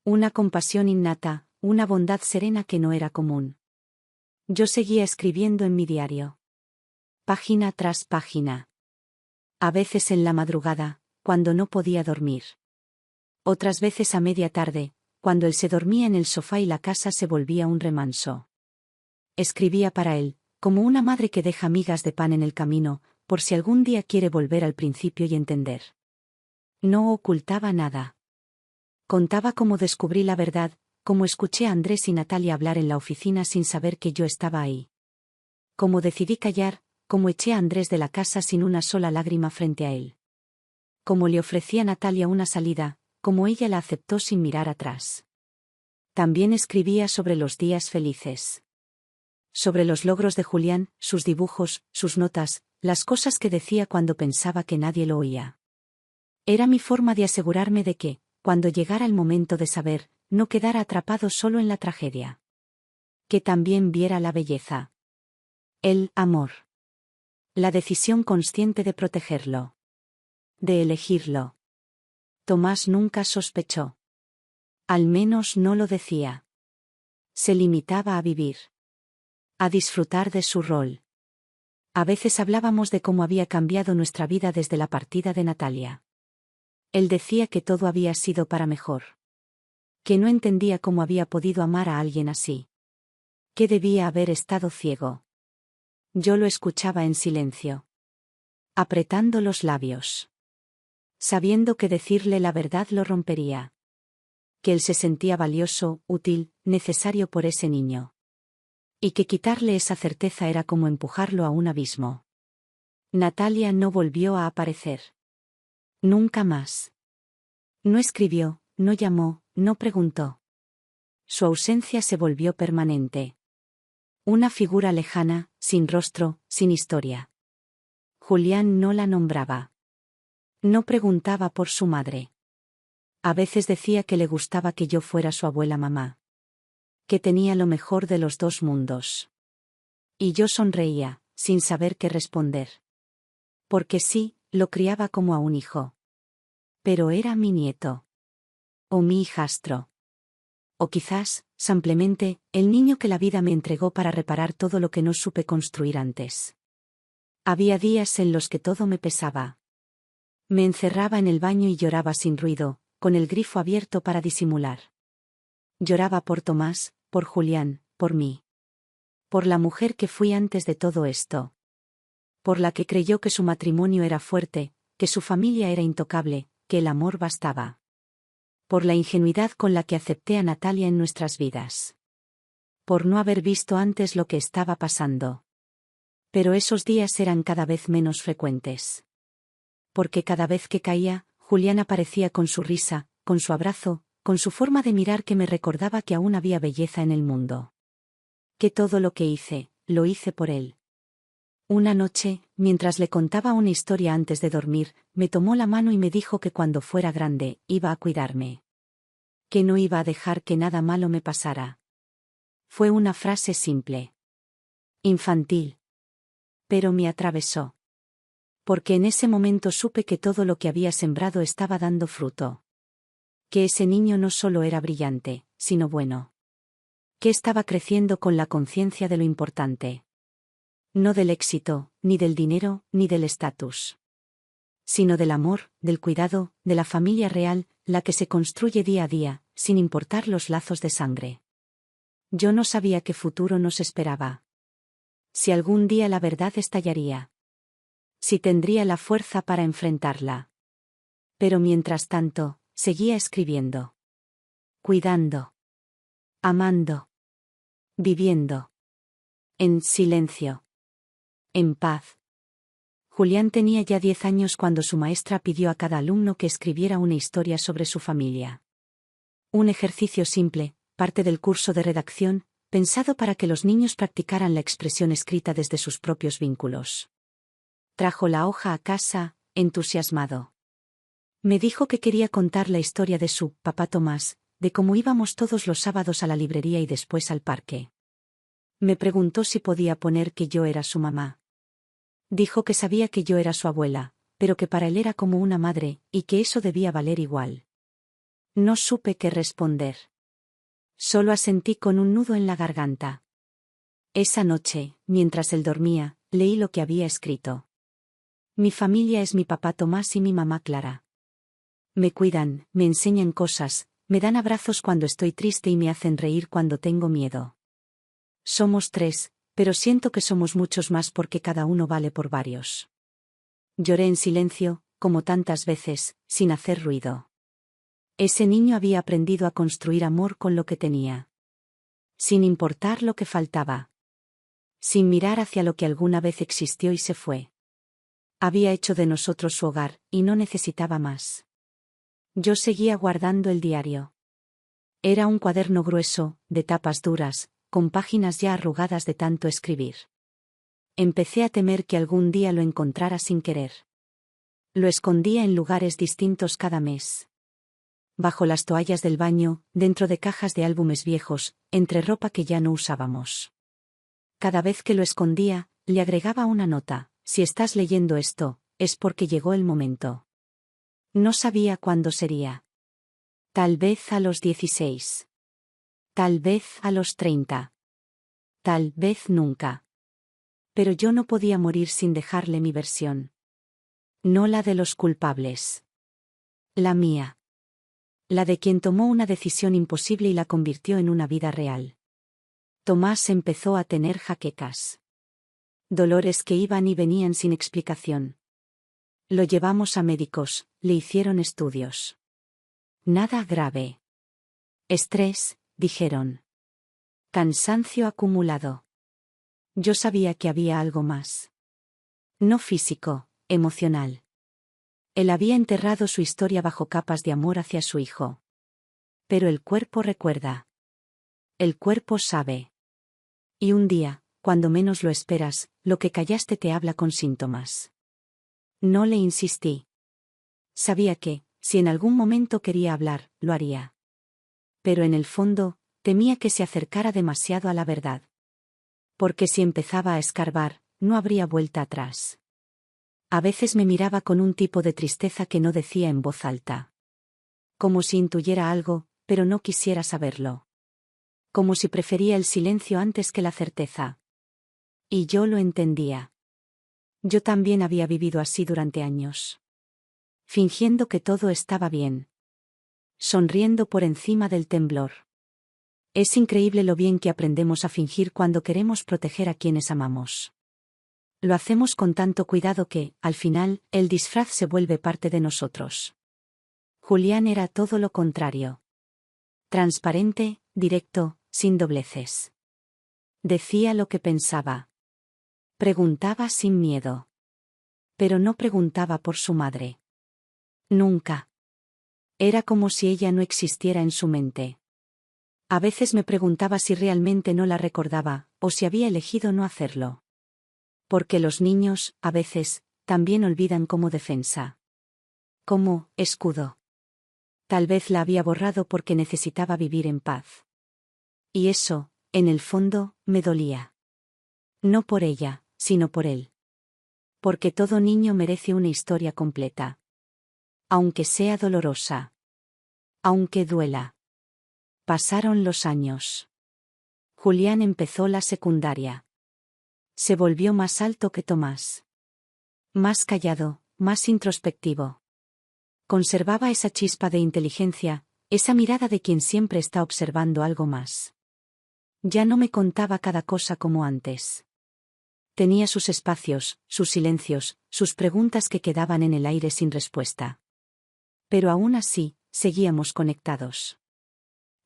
Una compasión innata, una bondad serena que no era común. Yo seguía escribiendo en mi diario. Página tras página. A veces en la madrugada, cuando no podía dormir. Otras veces a media tarde, cuando él se dormía en el sofá y la casa se volvía un remanso. Escribía para él, como una madre que deja migas de pan en el camino, por si algún día quiere volver al principio y entender. No ocultaba nada. Contaba cómo descubrí la verdad, cómo escuché a Andrés y Natalia hablar en la oficina sin saber que yo estaba ahí. Cómo decidí callar, cómo eché a Andrés de la casa sin una sola lágrima frente a él. Cómo le ofrecí a Natalia una salida, cómo ella la aceptó sin mirar atrás. También escribía sobre los días felices. Sobre los logros de Julián, sus dibujos, sus notas, las cosas que decía cuando pensaba que nadie lo oía. Era mi forma de asegurarme de que, cuando llegara el momento de saber, no quedara atrapado solo en la tragedia. Que también viera la belleza. El amor. La decisión consciente de protegerlo. De elegirlo. Tomás nunca sospechó. Al menos no lo decía. Se limitaba a vivir. A disfrutar de su rol. A veces hablábamos de cómo había cambiado nuestra vida desde la partida de Natalia. Él decía que todo había sido para mejor. Que no entendía cómo había podido amar a alguien así. Que debía haber estado ciego. Yo lo escuchaba en silencio. Apretando los labios. Sabiendo que decirle la verdad lo rompería. Que él se sentía valioso, útil, necesario por ese niño. Y que quitarle esa certeza era como empujarlo a un abismo. Natalia no volvió a aparecer. Nunca más. No escribió, no llamó, no preguntó. Su ausencia se volvió permanente. Una figura lejana, sin rostro, sin historia. Julián no la nombraba. No preguntaba por su madre. A veces decía que le gustaba que yo fuera su abuela mamá. Que tenía lo mejor de los dos mundos. Y yo sonreía, sin saber qué responder. Porque sí, lo criaba como a un hijo. Pero era mi nieto. O mi hijastro. O quizás, simplemente, el niño que la vida me entregó para reparar todo lo que no supe construir antes. Había días en los que todo me pesaba. Me encerraba en el baño y lloraba sin ruido, con el grifo abierto para disimular. Lloraba por Tomás, por Julián, por mí. Por la mujer que fui antes de todo esto. Por la que creyó que su matrimonio era fuerte, que su familia era intocable, que el amor bastaba. Por la ingenuidad con la que acepté a Natalia en nuestras vidas. Por no haber visto antes lo que estaba pasando. Pero esos días eran cada vez menos frecuentes. Porque cada vez que caía, Julián aparecía con su risa, con su abrazo, con su forma de mirar que me recordaba que aún había belleza en el mundo. Que todo lo que hice, lo hice por él. Una noche, mientras le contaba una historia antes de dormir, me tomó la mano y me dijo que cuando fuera grande, iba a cuidarme. Que no iba a dejar que nada malo me pasara. Fue una frase simple. Infantil. Pero me atravesó. Porque en ese momento supe que todo lo que había sembrado estaba dando fruto. Que ese niño no solo era brillante, sino bueno. Que estaba creciendo con la conciencia de lo importante. No del éxito, ni del dinero, ni del estatus. Sino del amor, del cuidado, de la familia real, la que se construye día a día, sin importar los lazos de sangre. Yo no sabía qué futuro nos esperaba. Si algún día la verdad estallaría. Si tendría la fuerza para enfrentarla. Pero mientras tanto, seguía escribiendo. Cuidando. Amando. Viviendo. En silencio. En paz. Julián tenía ya 10 años cuando su maestra pidió a cada alumno que escribiera una historia sobre su familia. Un ejercicio simple, parte del curso de redacción, pensado para que los niños practicaran la expresión escrita desde sus propios vínculos. Trajo la hoja a casa, entusiasmado. Me dijo que quería contar la historia de su papá Tomás, de cómo íbamos todos los sábados a la librería y después al parque. Me preguntó si podía poner que yo era su mamá. Dijo que sabía que yo era su abuela, pero que para él era como una madre, y que eso debía valer igual. No supe qué responder. Solo asentí con un nudo en la garganta. Esa noche, mientras él dormía, leí lo que había escrito. Mi familia es mi papá Tomás y mi mamá Clara. Me cuidan, me enseñan cosas, me dan abrazos cuando estoy triste y me hacen reír cuando tengo miedo. Somos 3, pero siento que somos muchos más porque cada uno vale por varios. Lloré en silencio, como tantas veces, sin hacer ruido. Ese niño había aprendido a construir amor con lo que tenía. Sin importar lo que faltaba. Sin mirar hacia lo que alguna vez existió y se fue. Había hecho de nosotros su hogar, y no necesitaba más. Yo seguía guardando el diario. Era un cuaderno grueso, de tapas duras, con páginas ya arrugadas de tanto escribir. Empecé a temer que algún día lo encontrara sin querer. Lo escondía en lugares distintos cada mes. Bajo las toallas del baño, dentro de cajas de álbumes viejos, entre ropa que ya no usábamos. Cada vez que lo escondía, le agregaba una nota: si estás leyendo esto, es porque llegó el momento. No sabía cuándo sería. Tal vez a los 16. Tal vez a los 30. Tal vez nunca. Pero yo no podía morir sin dejarle mi versión. No la de los culpables. La mía. La de quien tomó una decisión imposible y la convirtió en una vida real. Tomás empezó a tener jaquecas. Dolores que iban y venían sin explicación. Lo llevamos a médicos, le hicieron estudios. Nada grave. Estrés, dijeron. Cansancio acumulado. Yo sabía que había algo más. No físico, emocional. Él había enterrado su historia bajo capas de amor hacia su hijo. Pero el cuerpo recuerda. El cuerpo sabe. Y un día, cuando menos lo esperas, lo que callaste te habla con síntomas. No le insistí. Sabía que, Si en algún momento quería hablar, lo haría. Pero en el fondo, temía que se acercara demasiado a la verdad. Porque si empezaba a escarbar, no habría vuelta atrás. A veces me miraba con un tipo de tristeza que no decía en voz alta. Como si intuyera algo, pero no quisiera saberlo. Como si prefería el silencio antes que la certeza. Y yo lo entendía. Yo también había vivido así durante años. Fingiendo que todo estaba bien. Sonriendo por encima del temblor. Es increíble lo bien que aprendemos a fingir cuando queremos proteger a quienes amamos. Lo hacemos con tanto cuidado que, al final, el disfraz se vuelve parte de nosotros. Julián era todo lo contrario. Transparente, directo, sin dobleces. Decía lo que pensaba. Preguntaba sin miedo. Pero no preguntaba por su madre. Nunca. Era como si ella no existiera en su mente. A veces me preguntaba si realmente no la recordaba, o si había elegido no hacerlo. Porque los niños, a veces, también olvidan como defensa. Como escudo. Tal vez la había borrado porque necesitaba vivir en paz. Y eso, en el fondo, me dolía. No por ella, sino por él. Porque todo niño merece una historia completa. Aunque sea dolorosa. Aunque duela. Pasaron los años. Julián empezó la secundaria. Se volvió más alto que Tomás. Más callado, más introspectivo. Conservaba esa chispa de inteligencia, esa mirada de quien siempre está observando algo más. Ya no me contaba cada cosa como antes. Tenía sus espacios, sus silencios, sus preguntas que quedaban en el aire sin respuesta. Pero aún así, seguíamos conectados.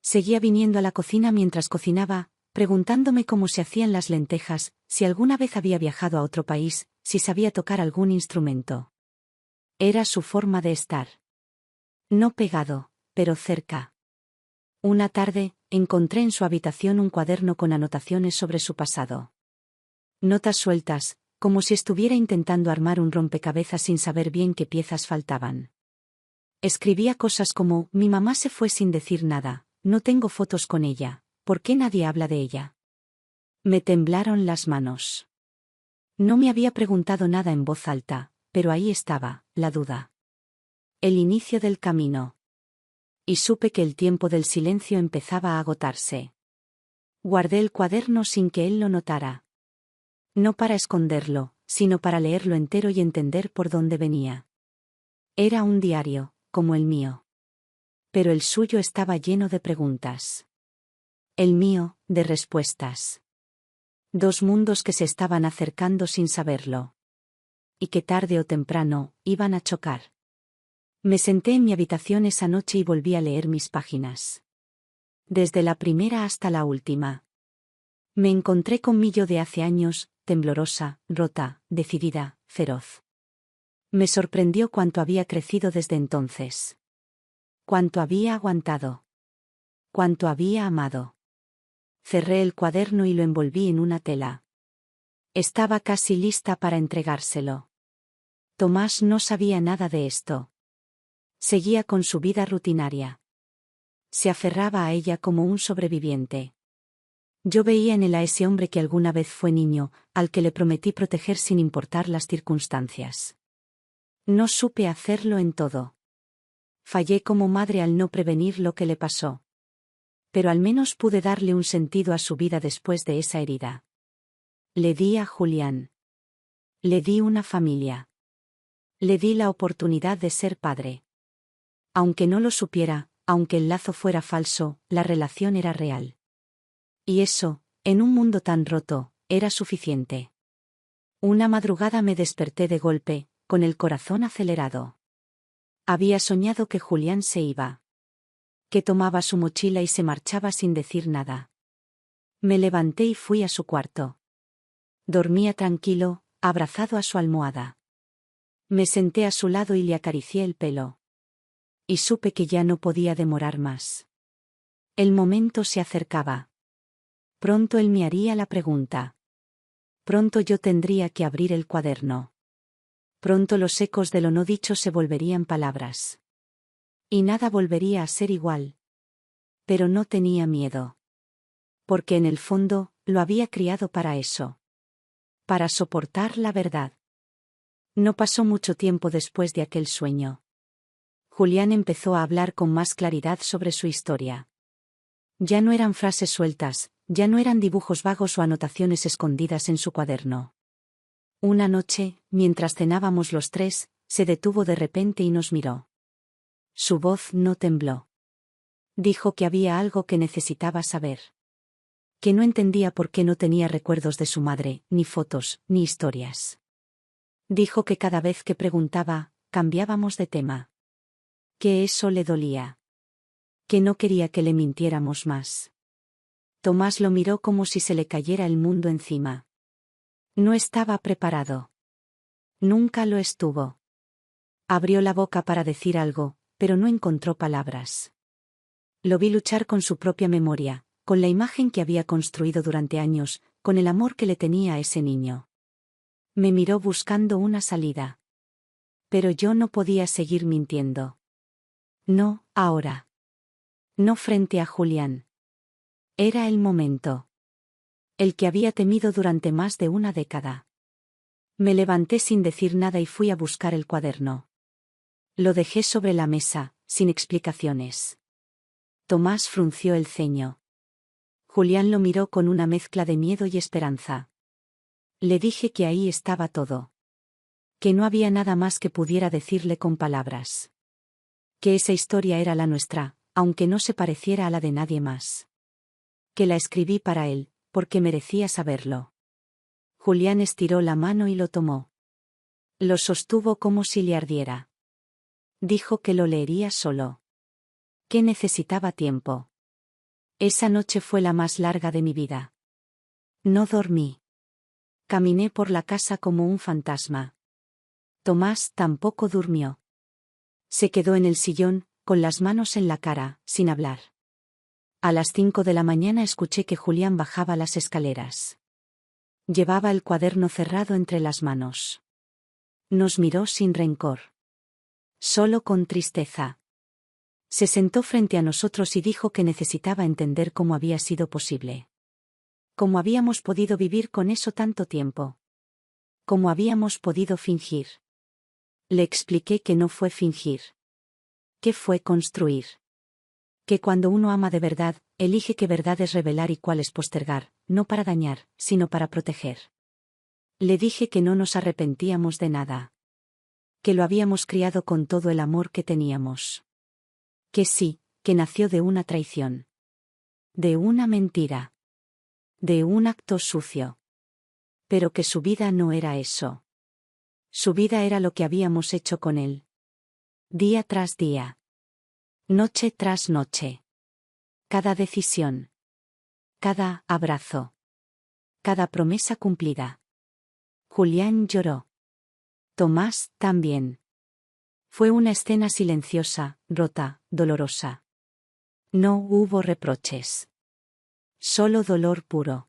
Seguía viniendo a la cocina mientras cocinaba, preguntándome cómo se hacían las lentejas, si alguna vez había viajado a otro país, si sabía tocar algún instrumento. Era su forma de estar. No pegado, pero cerca. Una tarde, encontré en su habitación un cuaderno con anotaciones sobre su pasado. Notas sueltas, como si estuviera intentando armar un rompecabezas sin saber bien qué piezas faltaban. Escribía cosas como: mi mamá se fue sin decir nada, no tengo fotos con ella, ¿por qué nadie habla de ella? Me temblaron las manos. No me había preguntado nada en voz alta, pero ahí estaba, la duda. El inicio del camino. Y supe que el tiempo del silencio empezaba a agotarse. Guardé el cuaderno sin que él lo notara. No para esconderlo, sino para leerlo entero y entender por dónde venía. Era un diario, como el mío. Pero el suyo estaba lleno de preguntas. El mío, de respuestas. Dos mundos que se estaban acercando sin saberlo. Y que tarde o temprano, iban a chocar. Me senté en mi habitación esa noche y volví a leer mis páginas. Desde la primera hasta la última. Me encontré con mi yo de hace años, temblorosa, rota, decidida, feroz. Me sorprendió cuánto había crecido desde entonces. Cuánto había aguantado. Cuánto había amado. Cerré el cuaderno y lo envolví en una tela. Estaba casi lista para entregárselo. Tomás no sabía nada de esto. Seguía con su vida rutinaria. Se aferraba a ella como un sobreviviente. Yo veía en él a ese hombre que alguna vez fue niño, al que le prometí proteger sin importar las circunstancias. No supe hacerlo en todo. Fallé como madre al no prevenir lo que le pasó. Pero al menos pude darle un sentido a su vida después de esa herida. Le di a Julián. Le di una familia. Le di la oportunidad de ser padre. Aunque no lo supiera, aunque el lazo fuera falso, la relación era real. Y eso, en un mundo tan roto, era suficiente. Una madrugada me desperté de golpe, con el corazón acelerado. Había soñado que Julián se iba. Que tomaba su mochila y se marchaba sin decir nada. Me levanté y fui a su cuarto. Dormía tranquilo, abrazado a su almohada. Me senté a su lado y le acaricié el pelo. Y supe que ya no podía demorar más. El momento se acercaba. Pronto él me haría la pregunta. Pronto yo tendría que abrir el cuaderno. Pronto los ecos de lo no dicho se volverían palabras. Y nada volvería a ser igual. Pero no tenía miedo. Porque en el fondo, lo había criado para eso. Para soportar la verdad. No pasó mucho tiempo después de aquel sueño. Julián empezó a hablar con más claridad sobre su historia. Ya no eran frases sueltas, ya no eran dibujos vagos o anotaciones escondidas en su cuaderno. Una noche, mientras cenábamos los tres, se detuvo de repente y nos miró. Su voz no tembló. Dijo que había algo que necesitaba saber. Que no entendía por qué no tenía recuerdos de su madre, ni fotos, ni historias. Dijo que cada vez que preguntaba, cambiábamos de tema. Que eso le dolía. Que no quería que le mintiéramos más. Tomás lo miró como si se le cayera el mundo encima. No estaba preparado. Nunca lo estuvo. Abrió la boca para decir algo, pero no encontró palabras. Lo vi luchar con su propia memoria, con la imagen que había construido durante años, con el amor que le tenía a ese niño. Me miró buscando una salida. Pero yo no podía seguir mintiendo. No, ahora. No frente a Julián. Era el momento. El que había temido durante más de una década. Me levanté sin decir nada y fui a buscar el cuaderno. Lo dejé sobre la mesa, sin explicaciones. Tomás frunció el ceño. Julián lo miró con una mezcla de miedo y esperanza. Le dije que ahí estaba todo. Que no había nada más que pudiera decirle con palabras. Que esa historia era la nuestra, aunque no se pareciera a la de nadie más. Que la escribí para él, porque merecía saberlo. Julián estiró la mano y lo tomó. Lo sostuvo como si le ardiera. Dijo que lo leería solo. Que necesitaba tiempo. Esa noche fue la más larga de mi vida. No dormí. Caminé por la casa como un fantasma. Tomás tampoco durmió. Se quedó en el sillón, con las manos en la cara, sin hablar. A las 5 de la mañana escuché que Julián bajaba las escaleras. Llevaba el cuaderno cerrado entre las manos. Nos miró sin rencor. Solo con tristeza. Se sentó frente a nosotros y dijo que necesitaba entender cómo había sido posible. Cómo habíamos podido vivir con eso tanto tiempo. Cómo habíamos podido fingir. Le expliqué que no fue fingir. Que fue construir. Que cuando uno ama de verdad, elige qué verdades revelar y cuáles postergar, no para dañar, sino para proteger. Le dije que no nos arrepentíamos de nada. Que lo habíamos criado con todo el amor que teníamos. Que sí, que nació de una traición. De una mentira. De un acto sucio. Pero que su vida no era eso. Su vida era lo que habíamos hecho con él. Día tras día. Noche tras noche. Cada decisión. Cada abrazo. Cada promesa cumplida. Julián lloró. Tomás también. Fue una escena silenciosa, rota, dolorosa. No hubo reproches. Solo dolor puro.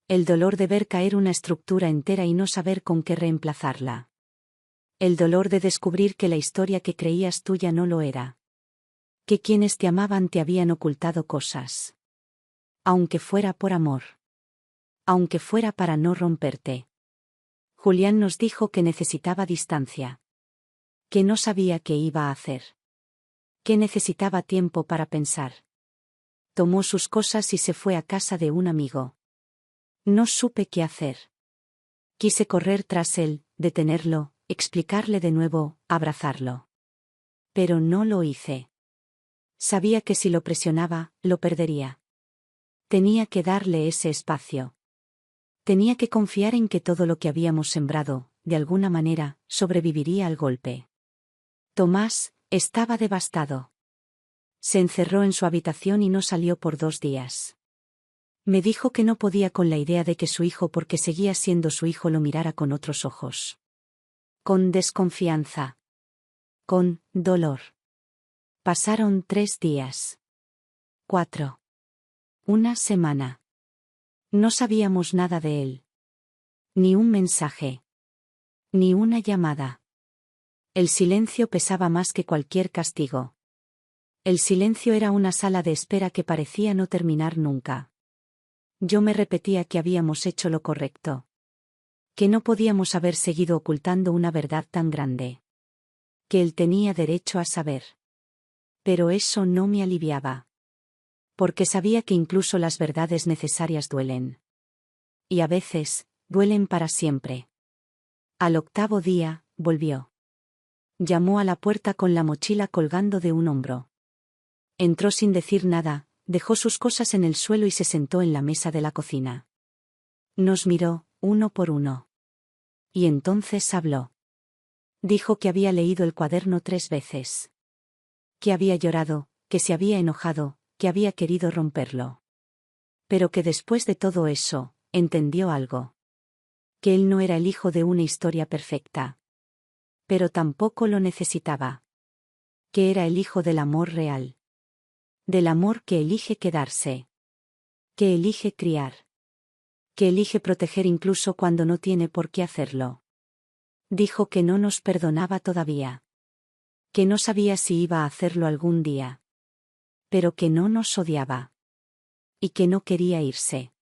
El dolor de ver caer una estructura entera y no saber con qué reemplazarla. El dolor de descubrir que la historia que creías tuya no lo era. Que quienes te amaban te habían ocultado cosas. Aunque fuera por amor. Aunque fuera para no romperte. Julián nos dijo que necesitaba distancia. Que no sabía qué iba a hacer. Que necesitaba tiempo para pensar. Tomó sus cosas y se fue a casa de un amigo. No supe qué hacer. Quise correr tras él, detenerlo, explicarle de nuevo, abrazarlo. Pero no lo hice. Sabía que si lo presionaba, lo perdería. Tenía que darle ese espacio. Tenía que confiar en que todo lo que habíamos sembrado, de alguna manera, sobreviviría al golpe. Tomás estaba devastado. Se encerró en su habitación y no salió por 2 días. Me dijo que no podía con la idea de que su hijo, porque seguía siendo su hijo, lo mirara con otros ojos. Con desconfianza. Con dolor. Pasaron 3 días. 4. Una semana. No sabíamos nada de él. Ni un mensaje. Ni una llamada. El silencio pesaba más que cualquier castigo. El silencio era una sala de espera que parecía no terminar nunca. Yo me repetía que habíamos hecho lo correcto. Que no podíamos haber seguido ocultando una verdad tan grande. Que él tenía derecho a saber. Pero eso no me aliviaba. Porque sabía que incluso las verdades necesarias duelen. Y a veces, duelen para siempre. Al 8º día, volvió. Llamó a la puerta con la mochila colgando de un hombro. Entró sin decir nada, dejó sus cosas en el suelo y se sentó en la mesa de la cocina. Nos miró, uno por uno. Y entonces habló. Dijo que había leído el cuaderno 3 veces. Que había llorado, que se había enojado, que había querido romperlo. Pero que después de todo eso, entendió algo. Que él no era el hijo de una historia perfecta. Pero tampoco lo necesitaba. Que era el hijo del amor real. Del amor que elige quedarse. Que elige criar. Que elige proteger incluso cuando no tiene por qué hacerlo. Dijo que no nos perdonaba todavía. Que no sabía si iba a hacerlo algún día. Pero que no nos odiaba. Y que no quería irse.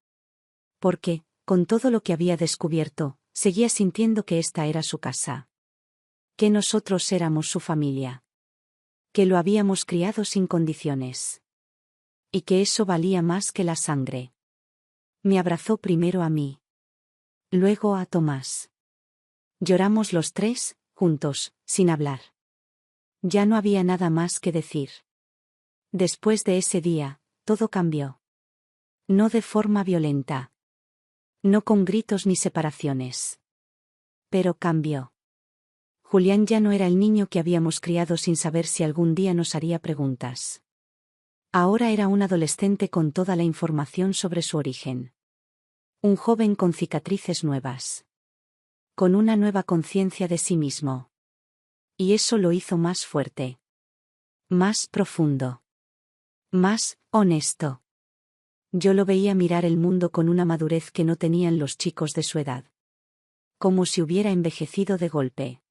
Porque, con todo lo que había descubierto, seguía sintiendo que esta era su casa. Que nosotros éramos su familia. Que lo habíamos criado sin condiciones. Y que eso valía más que la sangre. Me abrazó primero a mí. Luego a Tomás. Lloramos los 3, juntos, sin hablar. Ya no había nada más que decir. Después de ese día, todo cambió. No de forma violenta. No con gritos ni separaciones. Pero cambió. Julián ya no era el niño que habíamos criado sin saber si algún día nos haría preguntas. Ahora era un adolescente con toda la información sobre su origen. Un joven con cicatrices nuevas. Con una nueva conciencia de sí mismo. Y eso lo hizo más fuerte. Más profundo. Más honesto. Yo lo veía mirar el mundo con una madurez que no tenían los chicos de su edad. Como si hubiera envejecido de golpe.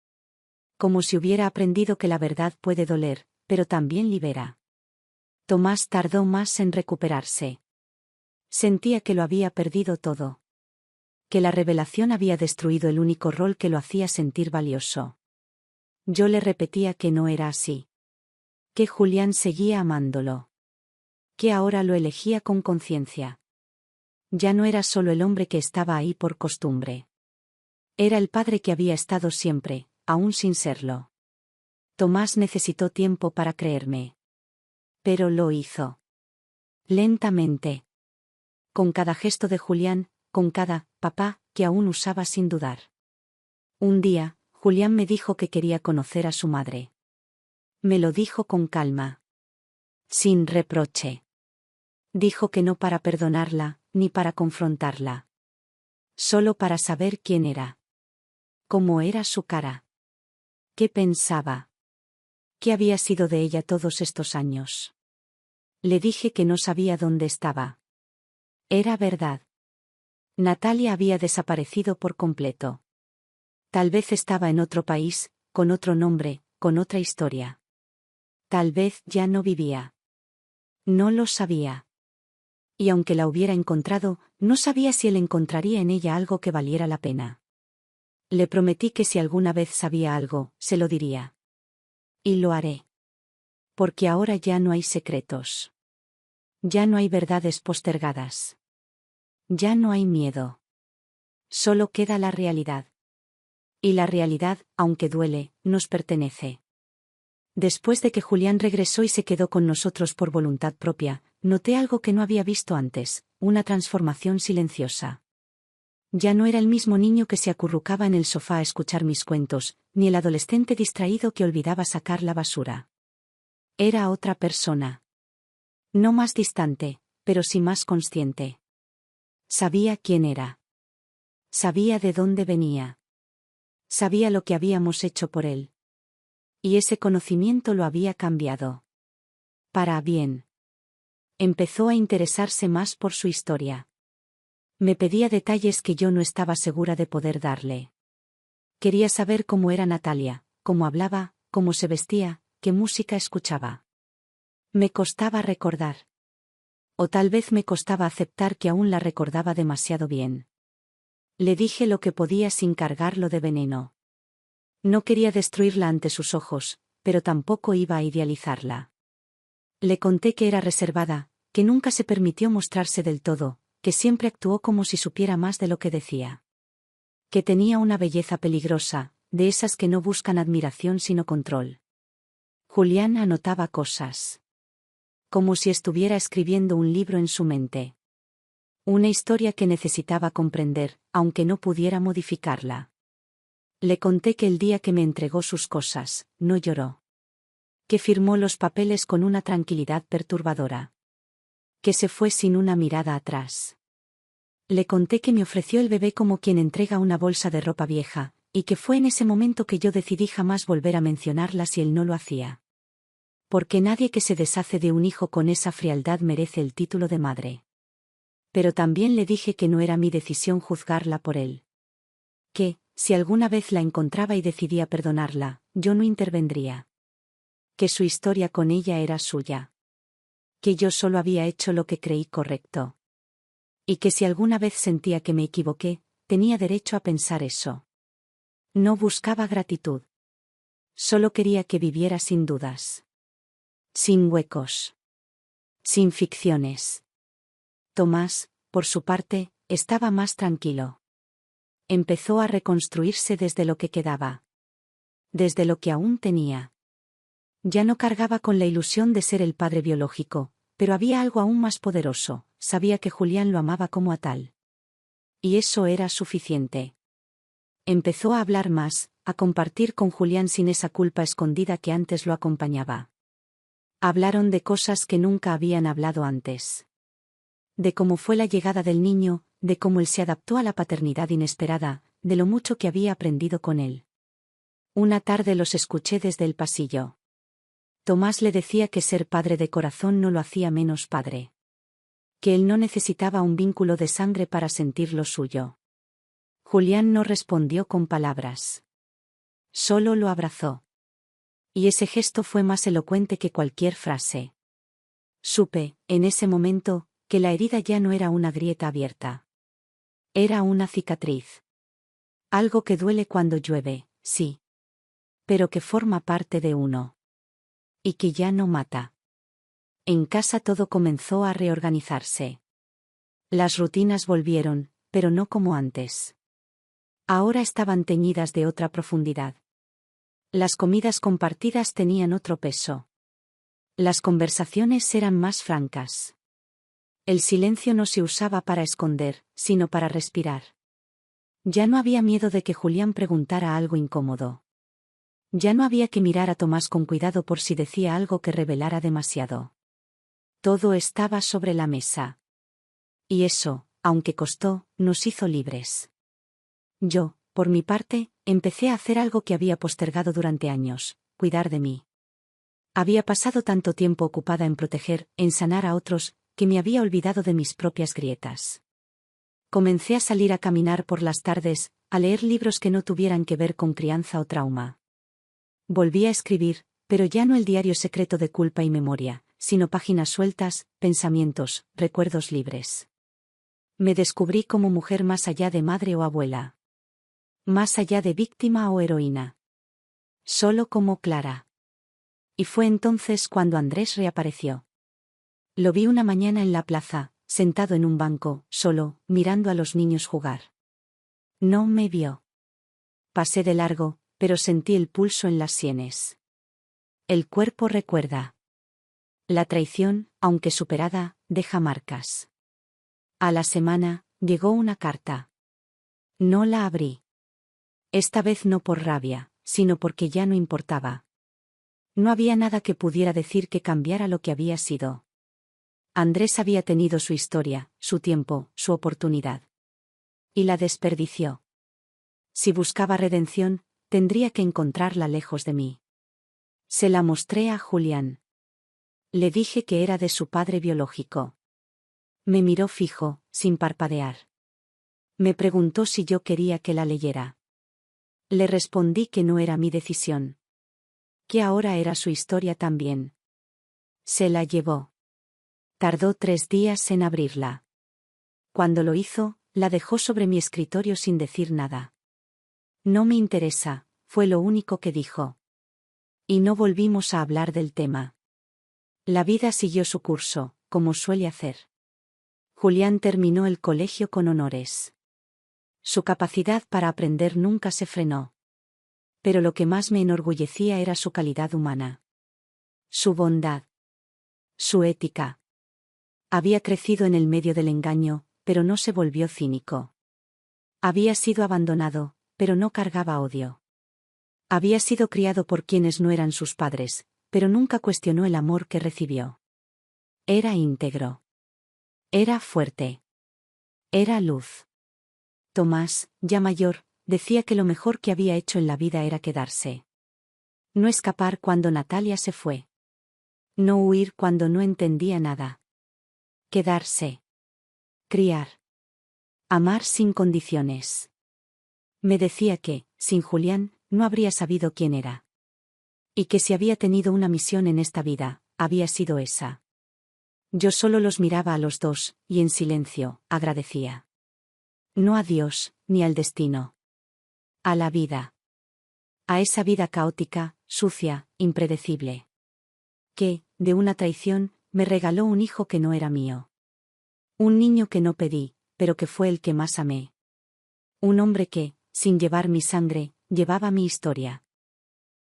Como si hubiera aprendido que la verdad puede doler, pero también libera. Tomás tardó más en recuperarse. Sentía que lo había perdido todo. Que la revelación había destruido el único rol que lo hacía sentir valioso. Yo le repetía que no era así. Que Julián seguía amándolo. Que ahora lo elegía con conciencia. Ya no era solo el hombre que estaba ahí por costumbre. Era el padre que había estado siempre, aún sin serlo. Tomás necesitó tiempo para creerme. Pero lo hizo. Lentamente. Con cada gesto de Julián, con cada papá que aún usaba sin dudar. Un día, Julián me dijo que quería conocer a su madre. Me lo dijo con calma. Sin reproche. Dijo que no para perdonarla, ni para confrontarla. Solo para saber quién era. Cómo era su cara. ¿Qué pensaba? ¿Qué había sido de ella todos estos años? Le dije que no sabía dónde estaba. Era verdad. Natalia había desaparecido por completo. Tal vez estaba en otro país, con otro nombre, con otra historia. Tal vez ya no vivía. No lo sabía. Y aunque la hubiera encontrado, no sabía si él encontraría en ella algo que valiera la pena. Le prometí que si alguna vez sabía algo, se lo diría. Y lo haré. Porque ahora ya no hay secretos. Ya no hay verdades postergadas. Ya no hay miedo. Solo queda la realidad. Y la realidad, aunque duele, nos pertenece. Después de que Julián regresó y se quedó con nosotros por voluntad propia, noté algo que no había visto antes, una transformación silenciosa. Ya no era el mismo niño que se acurrucaba en el sofá a escuchar mis cuentos, ni el adolescente distraído que olvidaba sacar la basura. Era otra persona. No más distante, pero sí más consciente. Sabía quién era. Sabía de dónde venía. Sabía lo que habíamos hecho por él. Y ese conocimiento lo había cambiado. Para bien. Empezó a interesarse más por su historia. Me pedía detalles que yo no estaba segura de poder darle. Quería saber cómo era Natalia, cómo hablaba, cómo se vestía, qué música escuchaba. Me costaba recordar. O tal vez me costaba aceptar que aún la recordaba demasiado bien. Le dije lo que podía sin cargarlo de veneno. No quería destruirla ante sus ojos, pero tampoco iba a idealizarla. Le conté que era reservada, que nunca se permitió mostrarse del todo, que siempre actuó como si supiera más de lo que decía. Que tenía una belleza peligrosa, de esas que no buscan admiración sino control. Julián anotaba cosas. Como si estuviera escribiendo un libro en su mente. Una historia que necesitaba comprender, aunque no pudiera modificarla. Le conté que el día que me entregó sus cosas, no lloró. Que firmó los papeles con una tranquilidad perturbadora. Que se fue sin una mirada atrás. Le conté que me ofreció el bebé como quien entrega una bolsa de ropa vieja, y que fue en ese momento que yo decidí jamás volver a mencionarla si él no lo hacía. Porque nadie que se deshace de un hijo con esa frialdad merece el título de madre. Pero también le dije que no era mi decisión juzgarla por él. Que, si alguna vez la encontraba y decidía perdonarla, yo no intervendría. Que su historia con ella era suya. Que yo solo había hecho lo que creí correcto. Y que si alguna vez sentía que me equivoqué, tenía derecho a pensar eso. No buscaba gratitud. Solo quería que viviera sin dudas. Sin huecos. Sin ficciones. Tomás, por su parte, estaba más tranquilo. Empezó a reconstruirse desde lo que quedaba. Desde lo que aún tenía. Ya no cargaba con la ilusión de ser el padre biológico, pero había algo aún más poderoso, sabía que Julián lo amaba como a tal. Y eso era suficiente. Empezó a hablar más, a compartir con Julián sin esa culpa escondida que antes lo acompañaba. Hablaron de cosas que nunca habían hablado antes. De cómo fue la llegada del niño, de cómo él se adaptó a la paternidad inesperada, de lo mucho que había aprendido con él. Una tarde los escuché desde el pasillo. Tomás le decía que ser padre de corazón no lo hacía menos padre. Que él no necesitaba un vínculo de sangre para sentir lo suyo. Julián no respondió con palabras. Solo lo abrazó. Y ese gesto fue más elocuente que cualquier frase. Supe, en ese momento, que la herida ya no era una grieta abierta. Era una cicatriz. Algo que duele cuando llueve, sí. Pero que forma parte de uno. Y que ya no mata. En casa todo comenzó a reorganizarse. Las rutinas volvieron, pero no como antes. Ahora estaban teñidas de otra profundidad. Las comidas compartidas tenían otro peso. Las conversaciones eran más francas. El silencio no se usaba para esconder, sino para respirar. Ya no había miedo de que Julián preguntara algo incómodo. Ya no había que mirar a Tomás con cuidado por si decía algo que revelara demasiado. Todo estaba sobre la mesa. Y eso, aunque costó, nos hizo libres. Yo, por mi parte, empecé a hacer algo que había postergado durante años, cuidar de mí. Había pasado tanto tiempo ocupada en proteger, en sanar a otros, que me había olvidado de mis propias grietas. Comencé a salir a caminar por las tardes, a leer libros que no tuvieran que ver con crianza o trauma. Volví a escribir, pero ya no el diario secreto de culpa y memoria, sino páginas sueltas, pensamientos, recuerdos libres. Me descubrí como mujer más allá de madre o abuela. Más allá de víctima o heroína. Solo como Clara. Y fue entonces cuando Andrés reapareció. Lo vi una mañana en la plaza, sentado en un banco, solo, mirando a los niños jugar. No me vio. Pasé de largo, pero sentí el pulso en las sienes. El cuerpo recuerda. La traición, aunque superada, deja marcas. A la semana, llegó una carta. No la abrí. Esta vez no por rabia, sino porque ya no importaba. No había nada que pudiera decir que cambiara lo que había sido. Andrés había tenido su historia, su tiempo, su oportunidad. Y la desperdició. Si buscaba redención, tendría que encontrarla lejos de mí. Se la mostré a Julián. Le dije que era de su padre biológico. Me miró fijo, sin parpadear. Me preguntó si yo quería que la leyera. Le respondí que no era mi decisión. Que ahora era su historia también. Se la llevó. Tardó 3 días en abrirla. Cuando lo hizo, la dejó sobre mi escritorio sin decir nada. No me interesa, fue lo único que dijo. Y no volvimos a hablar del tema. La vida siguió su curso, como suele hacer. Julián terminó el colegio con honores. Su capacidad para aprender nunca se frenó. Pero lo que más me enorgullecía era su calidad humana. Su bondad. Su ética. Había crecido en el medio del engaño, pero no se volvió cínico. Había sido abandonado, pero no cargaba odio. Había sido criado por quienes no eran sus padres, pero nunca cuestionó el amor que recibió. Era íntegro. Era fuerte. Era luz. Tomás, ya mayor, decía que lo mejor que había hecho en la vida era quedarse. No escapar cuando Natalia se fue. No huir cuando no entendía nada. Quedarse. Criar. Amar sin condiciones. Me decía que, sin Julián, no habría sabido quién era. Y que si había tenido una misión en esta vida, había sido esa. Yo solo los miraba a los dos, y en silencio, agradecía. No a Dios, ni al destino. A la vida. A esa vida caótica, sucia, impredecible. Que, de una traición, me regaló un hijo que no era mío. Un niño que no pedí, pero que fue el que más amé. Un hombre que, sin llevar mi sangre, llevaba mi historia.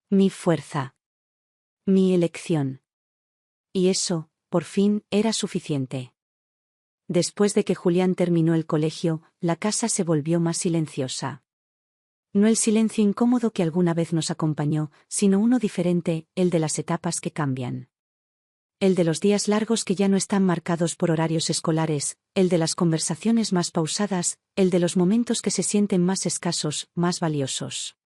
Mi fuerza. Mi elección. Y eso, por fin, era suficiente. Después de que Julián terminó el colegio, la casa se volvió más silenciosa. No el silencio incómodo que alguna vez nos acompañó, sino uno diferente, el de las etapas que cambian. El de los días largos que ya no están marcados por horarios escolares, el de las conversaciones más pausadas, el de los momentos que se sienten más escasos, más valiosos.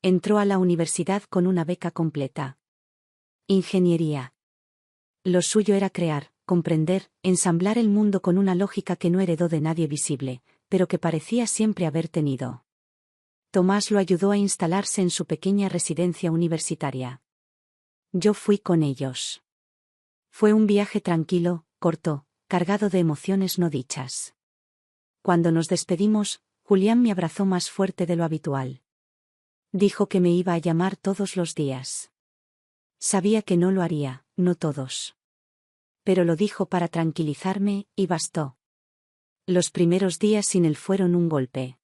Entró a la universidad con una beca completa. Ingeniería. Lo suyo era crear, comprender, ensamblar el mundo con una lógica que no heredó de nadie visible, pero que parecía siempre haber tenido. Tomás lo ayudó a instalarse en su pequeña residencia universitaria. Yo fui con ellos. Fue un viaje tranquilo, corto, cargado de emociones no dichas. Cuando nos despedimos, Julián me abrazó más fuerte de lo habitual. Dijo que me iba a llamar todos los días. Sabía que no lo haría, no todos. Pero lo dijo para tranquilizarme, y bastó. Los primeros días sin él fueron un golpe.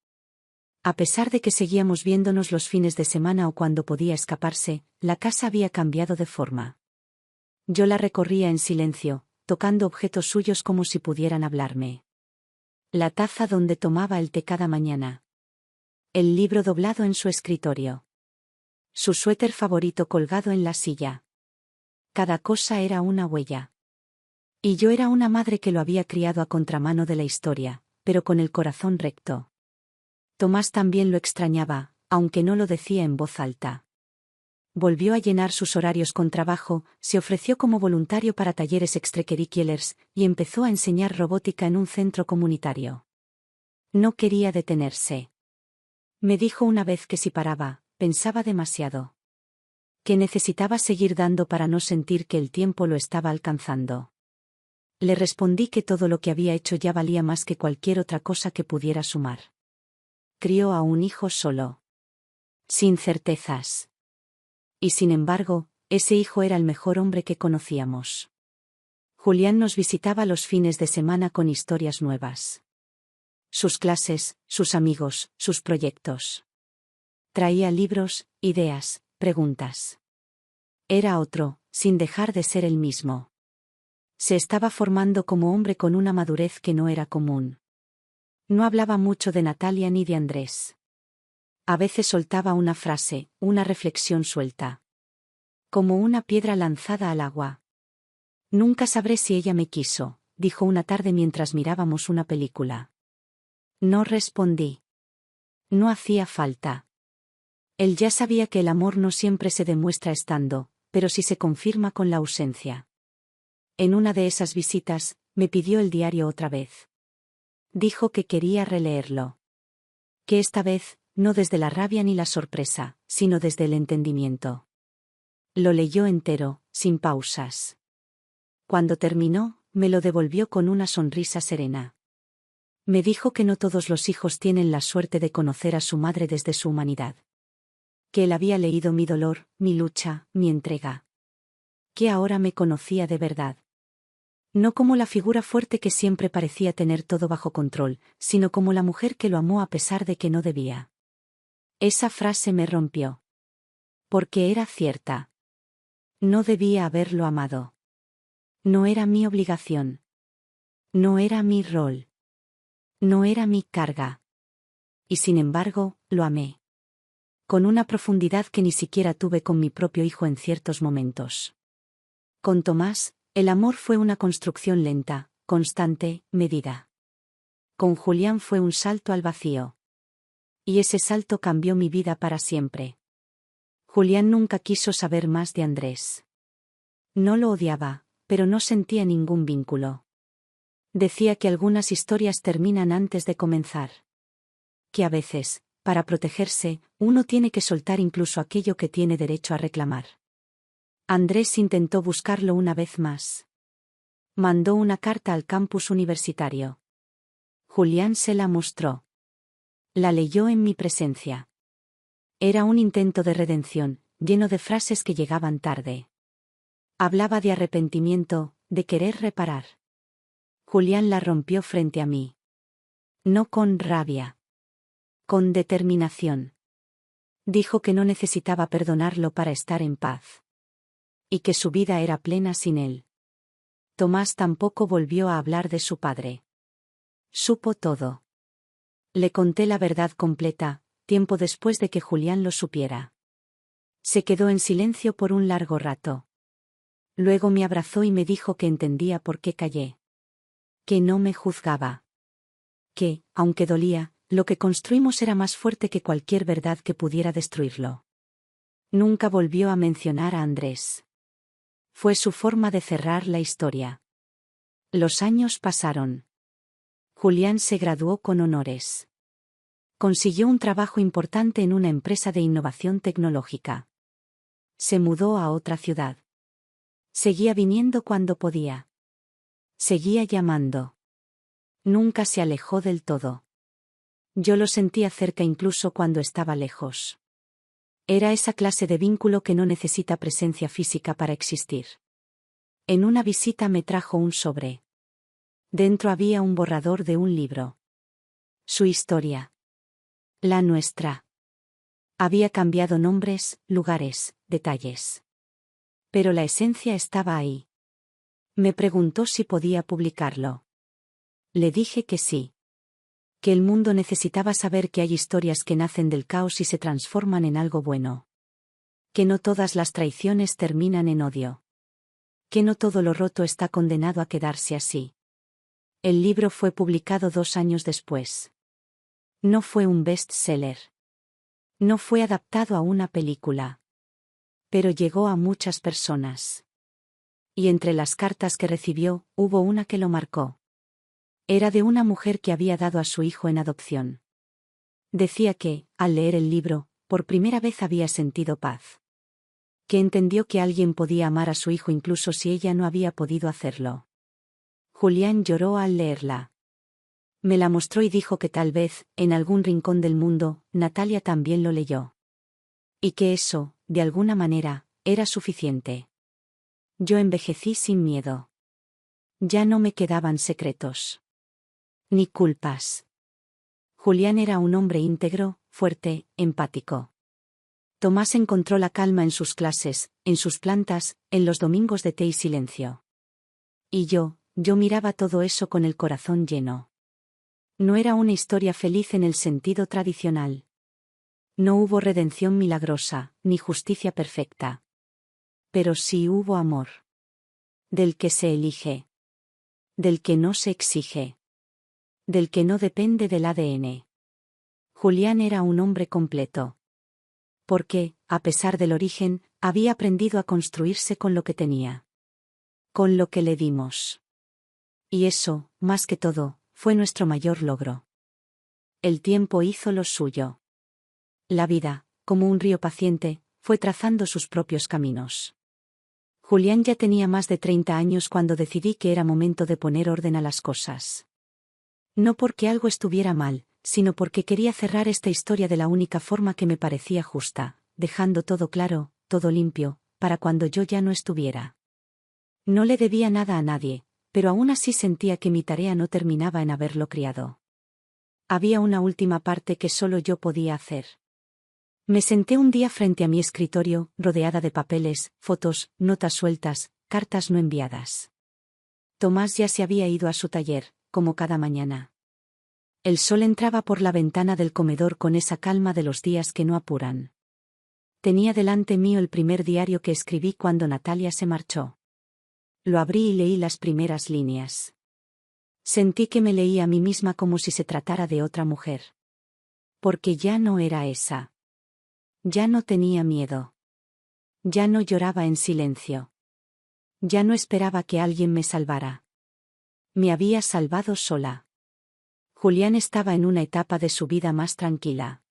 A pesar de que seguíamos viéndonos los fines de semana o cuando podía escaparse, la casa había cambiado de forma. Yo la recorría en silencio, tocando objetos suyos como si pudieran hablarme. La taza donde tomaba el té cada mañana. El libro doblado en su escritorio. Su suéter favorito colgado en la silla. Cada cosa era una huella. Y yo era una madre que lo había criado a contramano de la historia, pero con el corazón recto. Tomás también lo extrañaba, aunque no lo decía en voz alta. Volvió a llenar sus horarios con trabajo, se ofreció como voluntario para talleres extracurriculares y empezó a enseñar robótica en un centro comunitario. No quería detenerse. Me dijo una vez que si paraba, pensaba demasiado. Que necesitaba seguir dando para no sentir que el tiempo lo estaba alcanzando. Le respondí que todo lo que había hecho ya valía más que cualquier otra cosa que pudiera sumar. Crió a un hijo solo. Sin certezas. Y sin embargo, ese hijo era el mejor hombre que conocíamos. Julián nos visitaba los fines de semana con historias nuevas. Sus clases, sus amigos, sus proyectos. Traía libros, ideas, preguntas. Era otro, sin dejar de ser el mismo. Se estaba formando como hombre con una madurez que no era común. No hablaba mucho de Natalia ni de Andrés. A veces soltaba una frase, una reflexión suelta. Como una piedra lanzada al agua. Nunca sabré si ella me quiso, dijo una tarde mientras mirábamos una película. No respondí. No hacía falta. Él ya sabía que el amor no siempre se demuestra estando, pero sí se confirma con la ausencia. En una de esas visitas, me pidió el diario otra vez. Dijo que quería releerlo. Que esta vez, no desde la rabia ni la sorpresa, sino desde el entendimiento. Lo leyó entero, sin pausas. Cuando terminó, me lo devolvió con una sonrisa serena. Me dijo que no todos los hijos tienen la suerte de conocer a su madre desde su humanidad. Que él había leído mi dolor, mi lucha, mi entrega. Que ahora me conocía de verdad. No como la figura fuerte que siempre parecía tener todo bajo control, sino como la mujer que lo amó a pesar de que no debía. Esa frase me rompió. Porque era cierta. No debía haberlo amado. No era mi obligación. No era mi rol. No era mi carga. Y sin embargo, lo amé. Con una profundidad que ni siquiera tuve con mi propio hijo en ciertos momentos. Con Tomás, el amor fue una construcción lenta, constante, medida. Con Julián fue un salto al vacío. Y ese salto cambió mi vida para siempre. Julián nunca quiso saber más de Andrés. No lo odiaba, pero no sentía ningún vínculo. Decía que algunas historias terminan antes de comenzar. Que a veces, para protegerse, uno tiene que soltar incluso aquello que tiene derecho a reclamar. Andrés intentó buscarlo una vez más. Mandó una carta al campus universitario. Julián se la mostró. La leyó en mi presencia. Era un intento de redención, lleno de frases que llegaban tarde. Hablaba de arrepentimiento, de querer reparar. Julián la rompió frente a mí. No con rabia. Con determinación. Dijo que no necesitaba perdonarlo para estar en paz. Y que su vida era plena sin él. Tomás tampoco volvió a hablar de su padre. Supo todo. Le conté la verdad completa, tiempo después de que Julián lo supiera. Se quedó en silencio por un largo rato. Luego me abrazó y me dijo que entendía por qué callé. Que no me juzgaba. Que, aunque dolía, lo que construimos era más fuerte que cualquier verdad que pudiera destruirlo. Nunca volvió a mencionar a Andrés. Fue su forma de cerrar la historia. Los años pasaron. Julián se graduó con honores. Consiguió un trabajo importante en una empresa de innovación tecnológica. Se mudó a otra ciudad. Seguía viniendo cuando podía. Seguía llamando. Nunca se alejó del todo. Yo lo sentía cerca incluso cuando estaba lejos. Era esa clase de vínculo que no necesita presencia física para existir. En una visita me trajo un sobre. Dentro había un borrador de un libro. Su historia. La nuestra. Había cambiado nombres, lugares, detalles. Pero la esencia estaba ahí. Me preguntó si podía publicarlo. Le dije que sí. Que el mundo necesitaba saber que hay historias que nacen del caos y se transforman en algo bueno. Que no todas las traiciones terminan en odio. Que no todo lo roto está condenado a quedarse así. El libro fue publicado 2 años después. No fue un bestseller. No fue adaptado a una película. Pero llegó a muchas personas. Y entre las cartas que recibió, hubo una que lo marcó. Era de una mujer que había dado a su hijo en adopción. Decía que, al leer el libro, por primera vez había sentido paz. Que entendió que alguien podía amar a su hijo incluso si ella no había podido hacerlo. Julián lloró al leerla. Me la mostró y dijo que tal vez, en algún rincón del mundo, Natalia también lo leyó. Y que eso, de alguna manera, era suficiente. Yo envejecí sin miedo. Ya no me quedaban secretos. Ni culpas. Julián era un hombre íntegro, fuerte, empático. Tomás encontró la calma en sus clases, en sus plantas, en los domingos de té y silencio. Y yo miraba todo eso con el corazón lleno. No era una historia feliz en el sentido tradicional. No hubo redención milagrosa, ni justicia perfecta. Pero sí hubo amor. Del que se elige. Del que no se exige. Del que no depende del ADN. Julián era un hombre completo. Porque, a pesar del origen, había aprendido a construirse con lo que tenía. Con lo que le dimos. Y eso, más que todo, fue nuestro mayor logro. El tiempo hizo lo suyo. La vida, como un río paciente, fue trazando sus propios caminos. Julián ya tenía más de 30 años cuando decidí que era momento de poner orden a las cosas. No porque algo estuviera mal, sino porque quería cerrar esta historia de la única forma que me parecía justa, dejando todo claro, todo limpio, para cuando yo ya no estuviera. No le debía nada a nadie, pero aún así sentía que mi tarea no terminaba en haberlo criado. Había una última parte que solo yo podía hacer. Me senté un día frente a mi escritorio, rodeada de papeles, fotos, notas sueltas, cartas no enviadas. Tomás ya se había ido a su taller, como cada mañana. El sol entraba por la ventana del comedor con esa calma de los días que no apuran. Tenía delante mío el primer diario que escribí cuando Natalia se marchó. Lo abrí y leí las primeras líneas. Sentí que me leía a mí misma como si se tratara de otra mujer. Porque ya no era esa. Ya no tenía miedo. Ya no lloraba en silencio. Ya no esperaba que alguien me salvara. Me había salvado sola. Julián estaba en una etapa de su vida más tranquila.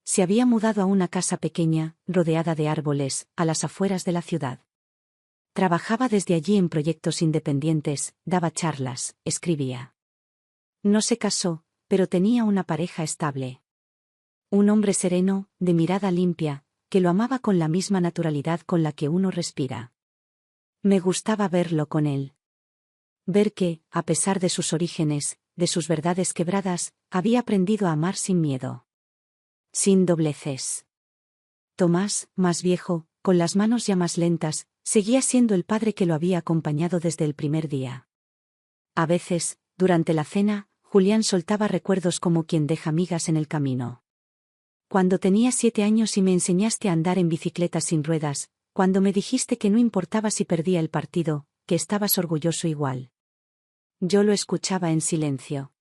Se había mudado a una casa pequeña, rodeada de árboles, a las afueras de la ciudad. Trabajaba desde allí en proyectos independientes, daba charlas, escribía. No se casó, pero tenía una pareja estable. Un hombre sereno, de mirada limpia, que lo amaba con la misma naturalidad con la que uno respira. Me gustaba verlo con él. Ver que, a pesar de sus orígenes, de sus verdades quebradas, había aprendido a amar sin miedo. Sin dobleces. Tomás, más viejo, con las manos ya más lentas, seguía siendo el padre que lo había acompañado desde el primer día. A veces, durante la cena, Julián soltaba recuerdos como quien deja migas en el camino. Cuando tenía 7 años y me enseñaste a andar en bicicleta sin ruedas, cuando me dijiste que no importaba si perdía el partido, que estabas orgulloso igual. Yo lo escuchaba en silencio.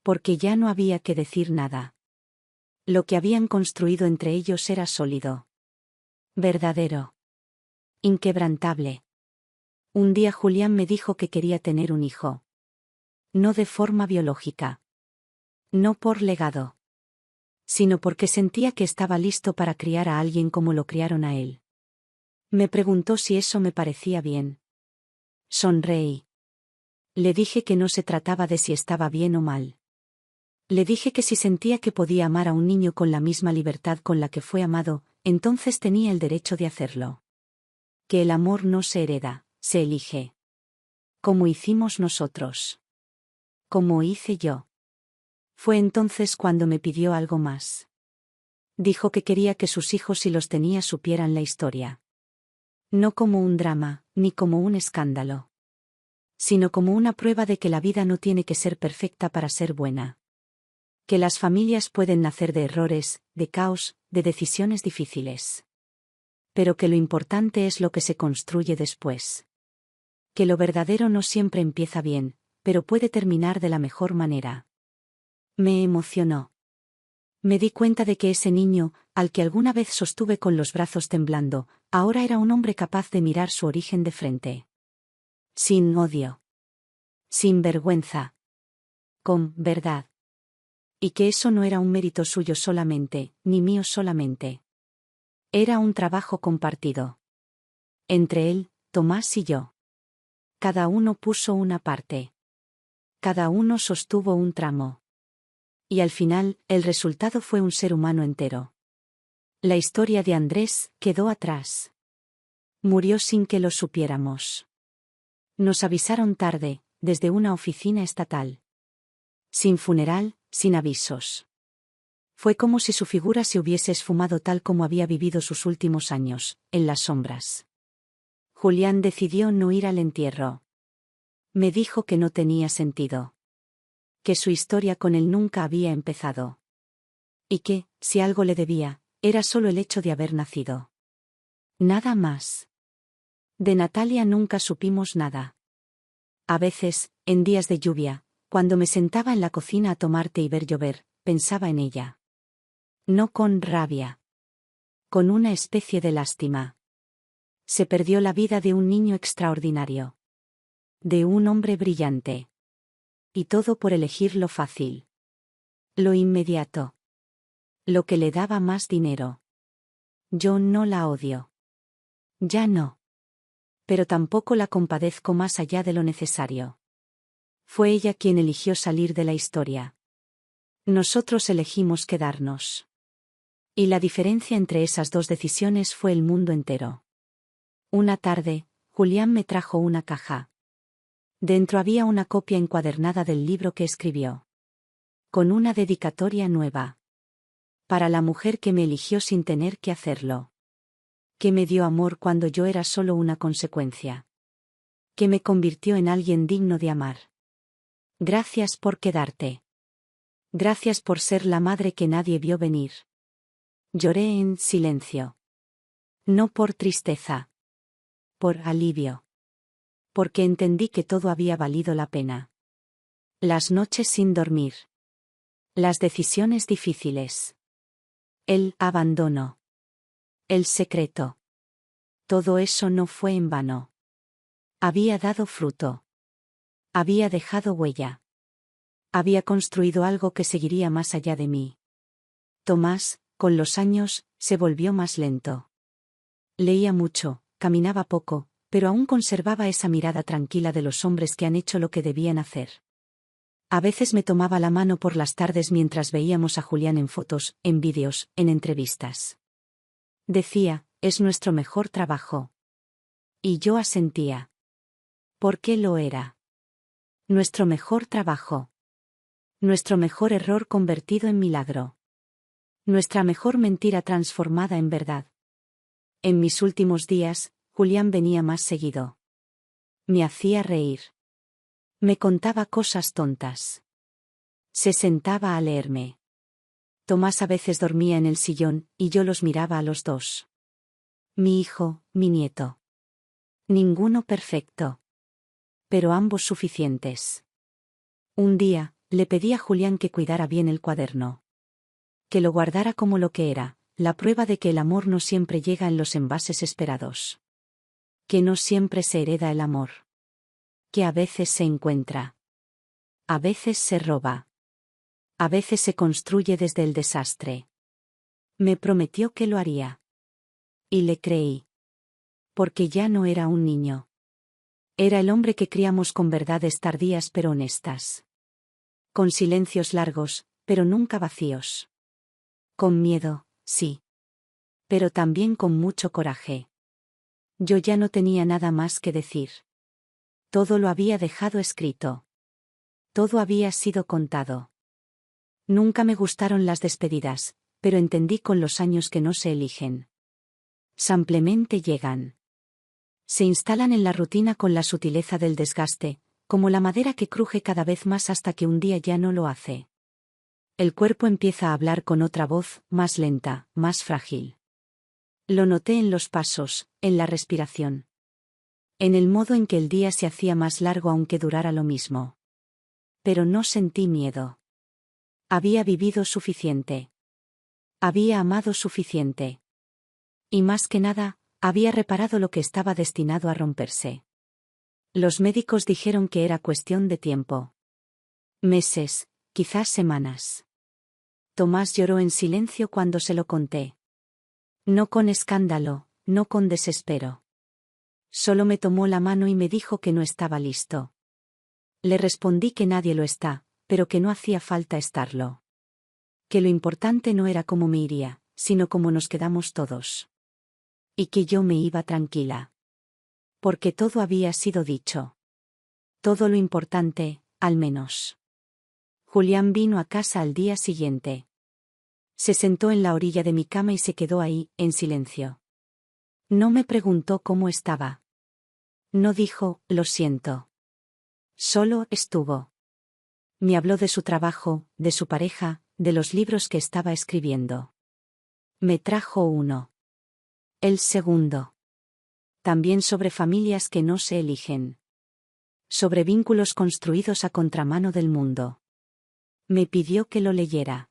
Porque ya no había que decir nada. Lo que habían construido entre ellos era sólido. Verdadero. Inquebrantable. Un día Julián me dijo que quería tener un hijo. No de forma biológica. No por legado. Sino porque sentía que estaba listo para criar a alguien como lo criaron a él. Me preguntó si eso me parecía bien. Sonreí. Le dije que no se trataba de si estaba bien o mal. Le dije que si sentía que podía amar a un niño con la misma libertad con la que fue amado, entonces tenía el derecho de hacerlo. Que el amor no se hereda, se elige. Como hicimos nosotros. Como hice yo. Fue entonces cuando me pidió algo más. Dijo que quería que sus hijos, si los tenía, supieran la historia. No como un drama, ni como un escándalo. Sino como una prueba de que la vida no tiene que ser perfecta para ser buena. Que las familias pueden nacer de errores, de caos, de decisiones difíciles. Pero que lo importante es lo que se construye después. Que lo verdadero no siempre empieza bien, pero puede terminar de la mejor manera. Me emocionó. Me di cuenta de que ese niño, al que alguna vez sostuve con los brazos temblando, ahora era un hombre capaz de mirar su origen de frente. Sin odio. Sin vergüenza. Con verdad. Y que eso no era un mérito suyo solamente, ni mío solamente. Era un trabajo compartido. Entre él, Tomás y yo. Cada uno puso una parte. Cada uno sostuvo un tramo. Y al final, el resultado fue un ser humano entero. La historia de Andrés quedó atrás. Murió sin que lo supiéramos. Nos avisaron tarde, desde una oficina estatal. Sin funeral, sin avisos. Fue como si su figura se hubiese esfumado tal como había vivido sus últimos años, en las sombras. Julián decidió no ir al entierro. Me dijo que no tenía sentido. Que su historia con él nunca había empezado. Y que, si algo le debía, era solo el hecho de haber nacido. Nada más. De Natalia nunca supimos nada. A veces, en días de lluvia, cuando me sentaba en la cocina a tomar té y ver llover, pensaba en ella. No con rabia. Con una especie de lástima. Se perdió la vida de un niño extraordinario. De un hombre brillante. Y todo por elegir lo fácil. Lo inmediato. Lo que le daba más dinero. Yo no la odio. Ya no. pero tampoco la compadezco más allá de lo necesario. Fue ella quien eligió salir de la historia. Nosotros elegimos quedarnos. Y la diferencia entre esas dos decisiones fue el mundo entero. Una tarde, Julián me trajo una caja. Dentro había una copia encuadernada del libro que escribió. Con una dedicatoria nueva. Para la mujer que me eligió sin tener que hacerlo. Que me dio amor cuando yo era solo una consecuencia. Que me convirtió en alguien digno de amar. Gracias por quedarte. Gracias por ser la madre que nadie vio venir. Lloré en silencio. No por tristeza. Por alivio. Porque entendí que todo había valido la pena. Las noches sin dormir. Las decisiones difíciles. El abandono. El secreto. Todo eso no fue en vano. Había dado fruto. Había dejado huella. Había construido algo que seguiría más allá de mí. Tomás, con los años, se volvió más lento. Leía mucho, caminaba poco, pero aún conservaba esa mirada tranquila de los hombres que han hecho lo que debían hacer. A veces me tomaba la mano por las tardes mientras veíamos a Julián en fotos, en vídeos, en entrevistas. Decía, es nuestro mejor trabajo. Y yo asentía. ¿Por qué lo era? Nuestro mejor trabajo. Nuestro mejor error convertido en milagro. Nuestra mejor mentira transformada en verdad. En mis últimos días, Julián venía más seguido. Me hacía reír. Me contaba cosas tontas. Se sentaba a leerme. Tomás a veces dormía en el sillón, y yo los miraba a los dos. Mi hijo, mi nieto. Ninguno perfecto. Pero ambos suficientes. Un día, le pedí a Julián que cuidara bien el cuaderno. Que lo guardara como lo que era, la prueba de que el amor no siempre llega en los envases esperados. Que no siempre se hereda el amor. Que a veces se encuentra. A veces se roba. A veces se construye desde el desastre. Me prometió que lo haría. Y le creí. Porque ya no era un niño. Era el hombre que criamos con verdades tardías pero honestas. Con silencios largos, pero nunca vacíos. Con miedo, sí. Pero también con mucho coraje. Yo ya no tenía nada más que decir. Todo lo había dejado escrito. Todo había sido contado. Nunca me gustaron las despedidas, pero entendí con los años que no se eligen. Simplemente llegan. Se instalan en la rutina con la sutileza del desgaste, como la madera que cruje cada vez más hasta que un día ya no lo hace. El cuerpo empieza a hablar con otra voz, más lenta, más frágil. Lo noté en los pasos, en la respiración. En el modo en que el día se hacía más largo aunque durara lo mismo. Pero no sentí miedo. Había vivido suficiente. Había amado suficiente. Y más que nada, había reparado lo que estaba destinado a romperse. Los médicos dijeron que era cuestión de tiempo. Meses, quizás semanas. Tomás lloró en silencio cuando se lo conté. No con escándalo, no con desespero. Solo me tomó la mano y me dijo que no estaba listo. Le respondí que nadie lo está, pero que no hacía falta estarlo. Que lo importante no era cómo me iría, sino cómo nos quedamos todos. Y que yo me iba tranquila. Porque todo había sido dicho. Todo lo importante, al menos. Julián vino a casa al día siguiente. Se sentó en la orilla de mi cama y se quedó ahí, en silencio. No me preguntó cómo estaba. No dijo, lo siento. Solo estuvo. Me habló de su trabajo, de su pareja, de los libros que estaba escribiendo. Me trajo uno. El segundo. También sobre familias que no se eligen. Sobre vínculos construidos a contramano del mundo. Me pidió que lo leyera.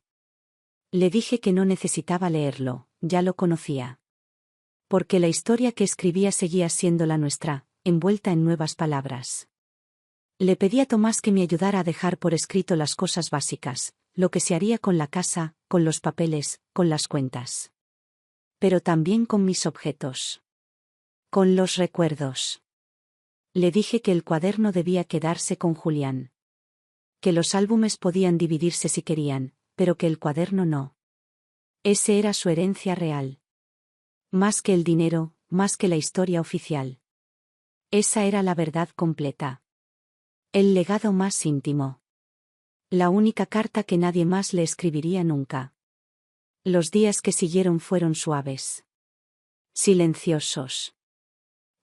Le dije que no necesitaba leerlo, ya lo conocía. Porque la historia que escribía seguía siendo la nuestra, envuelta en nuevas palabras. Le pedí a Tomás que me ayudara a dejar por escrito las cosas básicas, lo que se haría con la casa, con los papeles, con las cuentas. Pero también con mis objetos. Con los recuerdos. Le dije que el cuaderno debía quedarse con Julián. Que los álbumes podían dividirse si querían, pero que el cuaderno no. Ese era su herencia real. Más que el dinero, más que la historia oficial. Esa era la verdad completa. El legado más íntimo. La única carta que nadie más le escribiría nunca. Los días que siguieron fueron suaves. Silenciosos.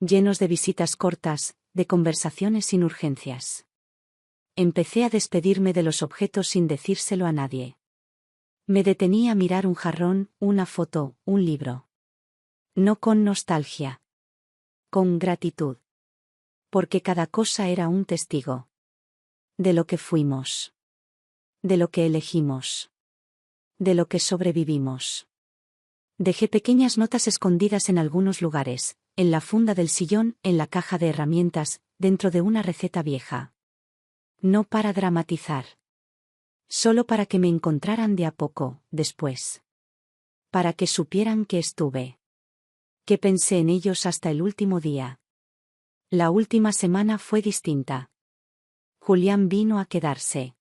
Llenos de visitas cortas, de conversaciones sin urgencias. Empecé a despedirme de los objetos sin decírselo a nadie. Me detenía a mirar un jarrón, una foto, un libro. No con nostalgia. Con gratitud. Porque cada cosa era un testigo. De lo que fuimos. De lo que elegimos. De lo que sobrevivimos. Dejé pequeñas notas escondidas en algunos lugares, en la funda del sillón, en la caja de herramientas, dentro de una receta vieja. No para dramatizar. Solo para que me encontraran de a poco, después. Para que supieran que estuve. Que pensé en ellos hasta el último día. La última semana fue distinta. Julián vino a quedarse.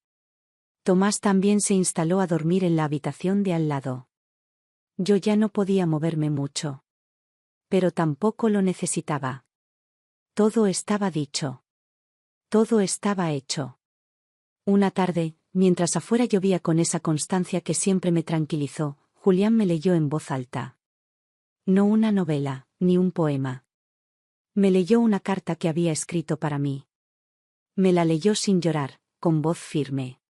Tomás también se instaló a dormir en la habitación de al lado. Yo ya no podía moverme mucho. Pero tampoco lo necesitaba. Todo estaba dicho. Todo estaba hecho. Una tarde, mientras afuera llovía con esa constancia que siempre me tranquilizó, Julián me leyó en voz alta. No una novela, ni un poema. Me leyó una carta que había escrito para mí. Me la leyó sin llorar, con voz firme.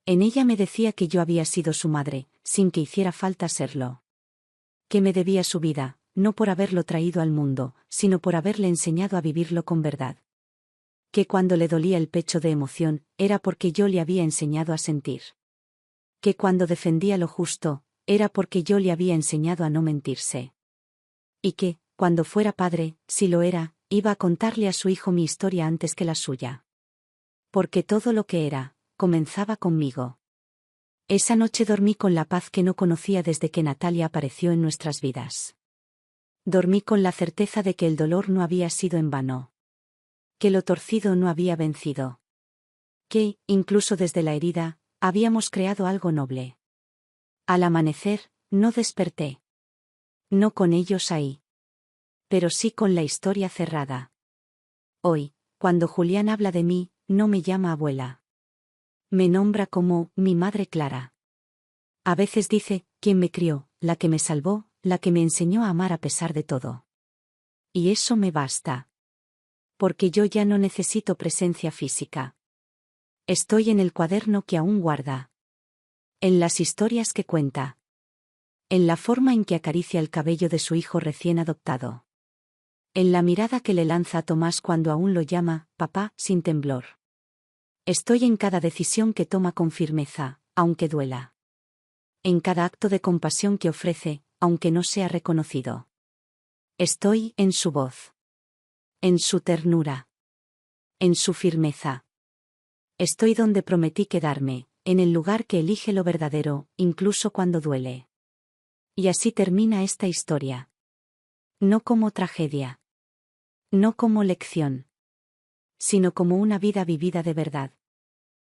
En ella me decía que yo había sido su madre, sin que hiciera falta serlo. Que me debía su vida, no por haberlo traído al mundo, sino por haberle enseñado a vivirlo con verdad. Que cuando le dolía el pecho de emoción, era porque yo le había enseñado a sentir. Que cuando defendía lo justo, era porque yo le había enseñado a no mentirse. Y que, cuando fuera padre, si lo era, iba a contarle a su hijo mi historia antes que la suya. Porque todo lo que era, comenzaba conmigo. Esa noche dormí con la paz que no conocía desde que Natalia apareció en nuestras vidas. Dormí con la certeza de que el dolor no había sido en vano. Que lo torcido no había vencido. Que, incluso desde la herida, habíamos creado algo noble. Al amanecer, no desperté. No con ellos ahí. Pero sí con la historia cerrada. Hoy, cuando Julián habla de mí, no me llama abuela. Me nombra como mi madre Clara. A veces dice, quien me crió, la que me salvó, la que me enseñó a amar a pesar de todo. Y eso me basta. Porque yo ya no necesito presencia física. Estoy en el cuaderno que aún guarda. En las historias que cuenta. En la forma en que acaricia el cabello de su hijo recién adoptado. En la mirada que le lanza a Tomás cuando aún lo llama, papá, sin temblor. Estoy en cada decisión que toma con firmeza, aunque duela. En cada acto de compasión que ofrece, aunque no sea reconocido. Estoy en su voz. En su ternura. En su firmeza. Estoy donde prometí quedarme, en el lugar que elige lo verdadero, incluso cuando duele. Y así termina esta historia. No como tragedia. No como lección. Sino como una vida vivida de verdad.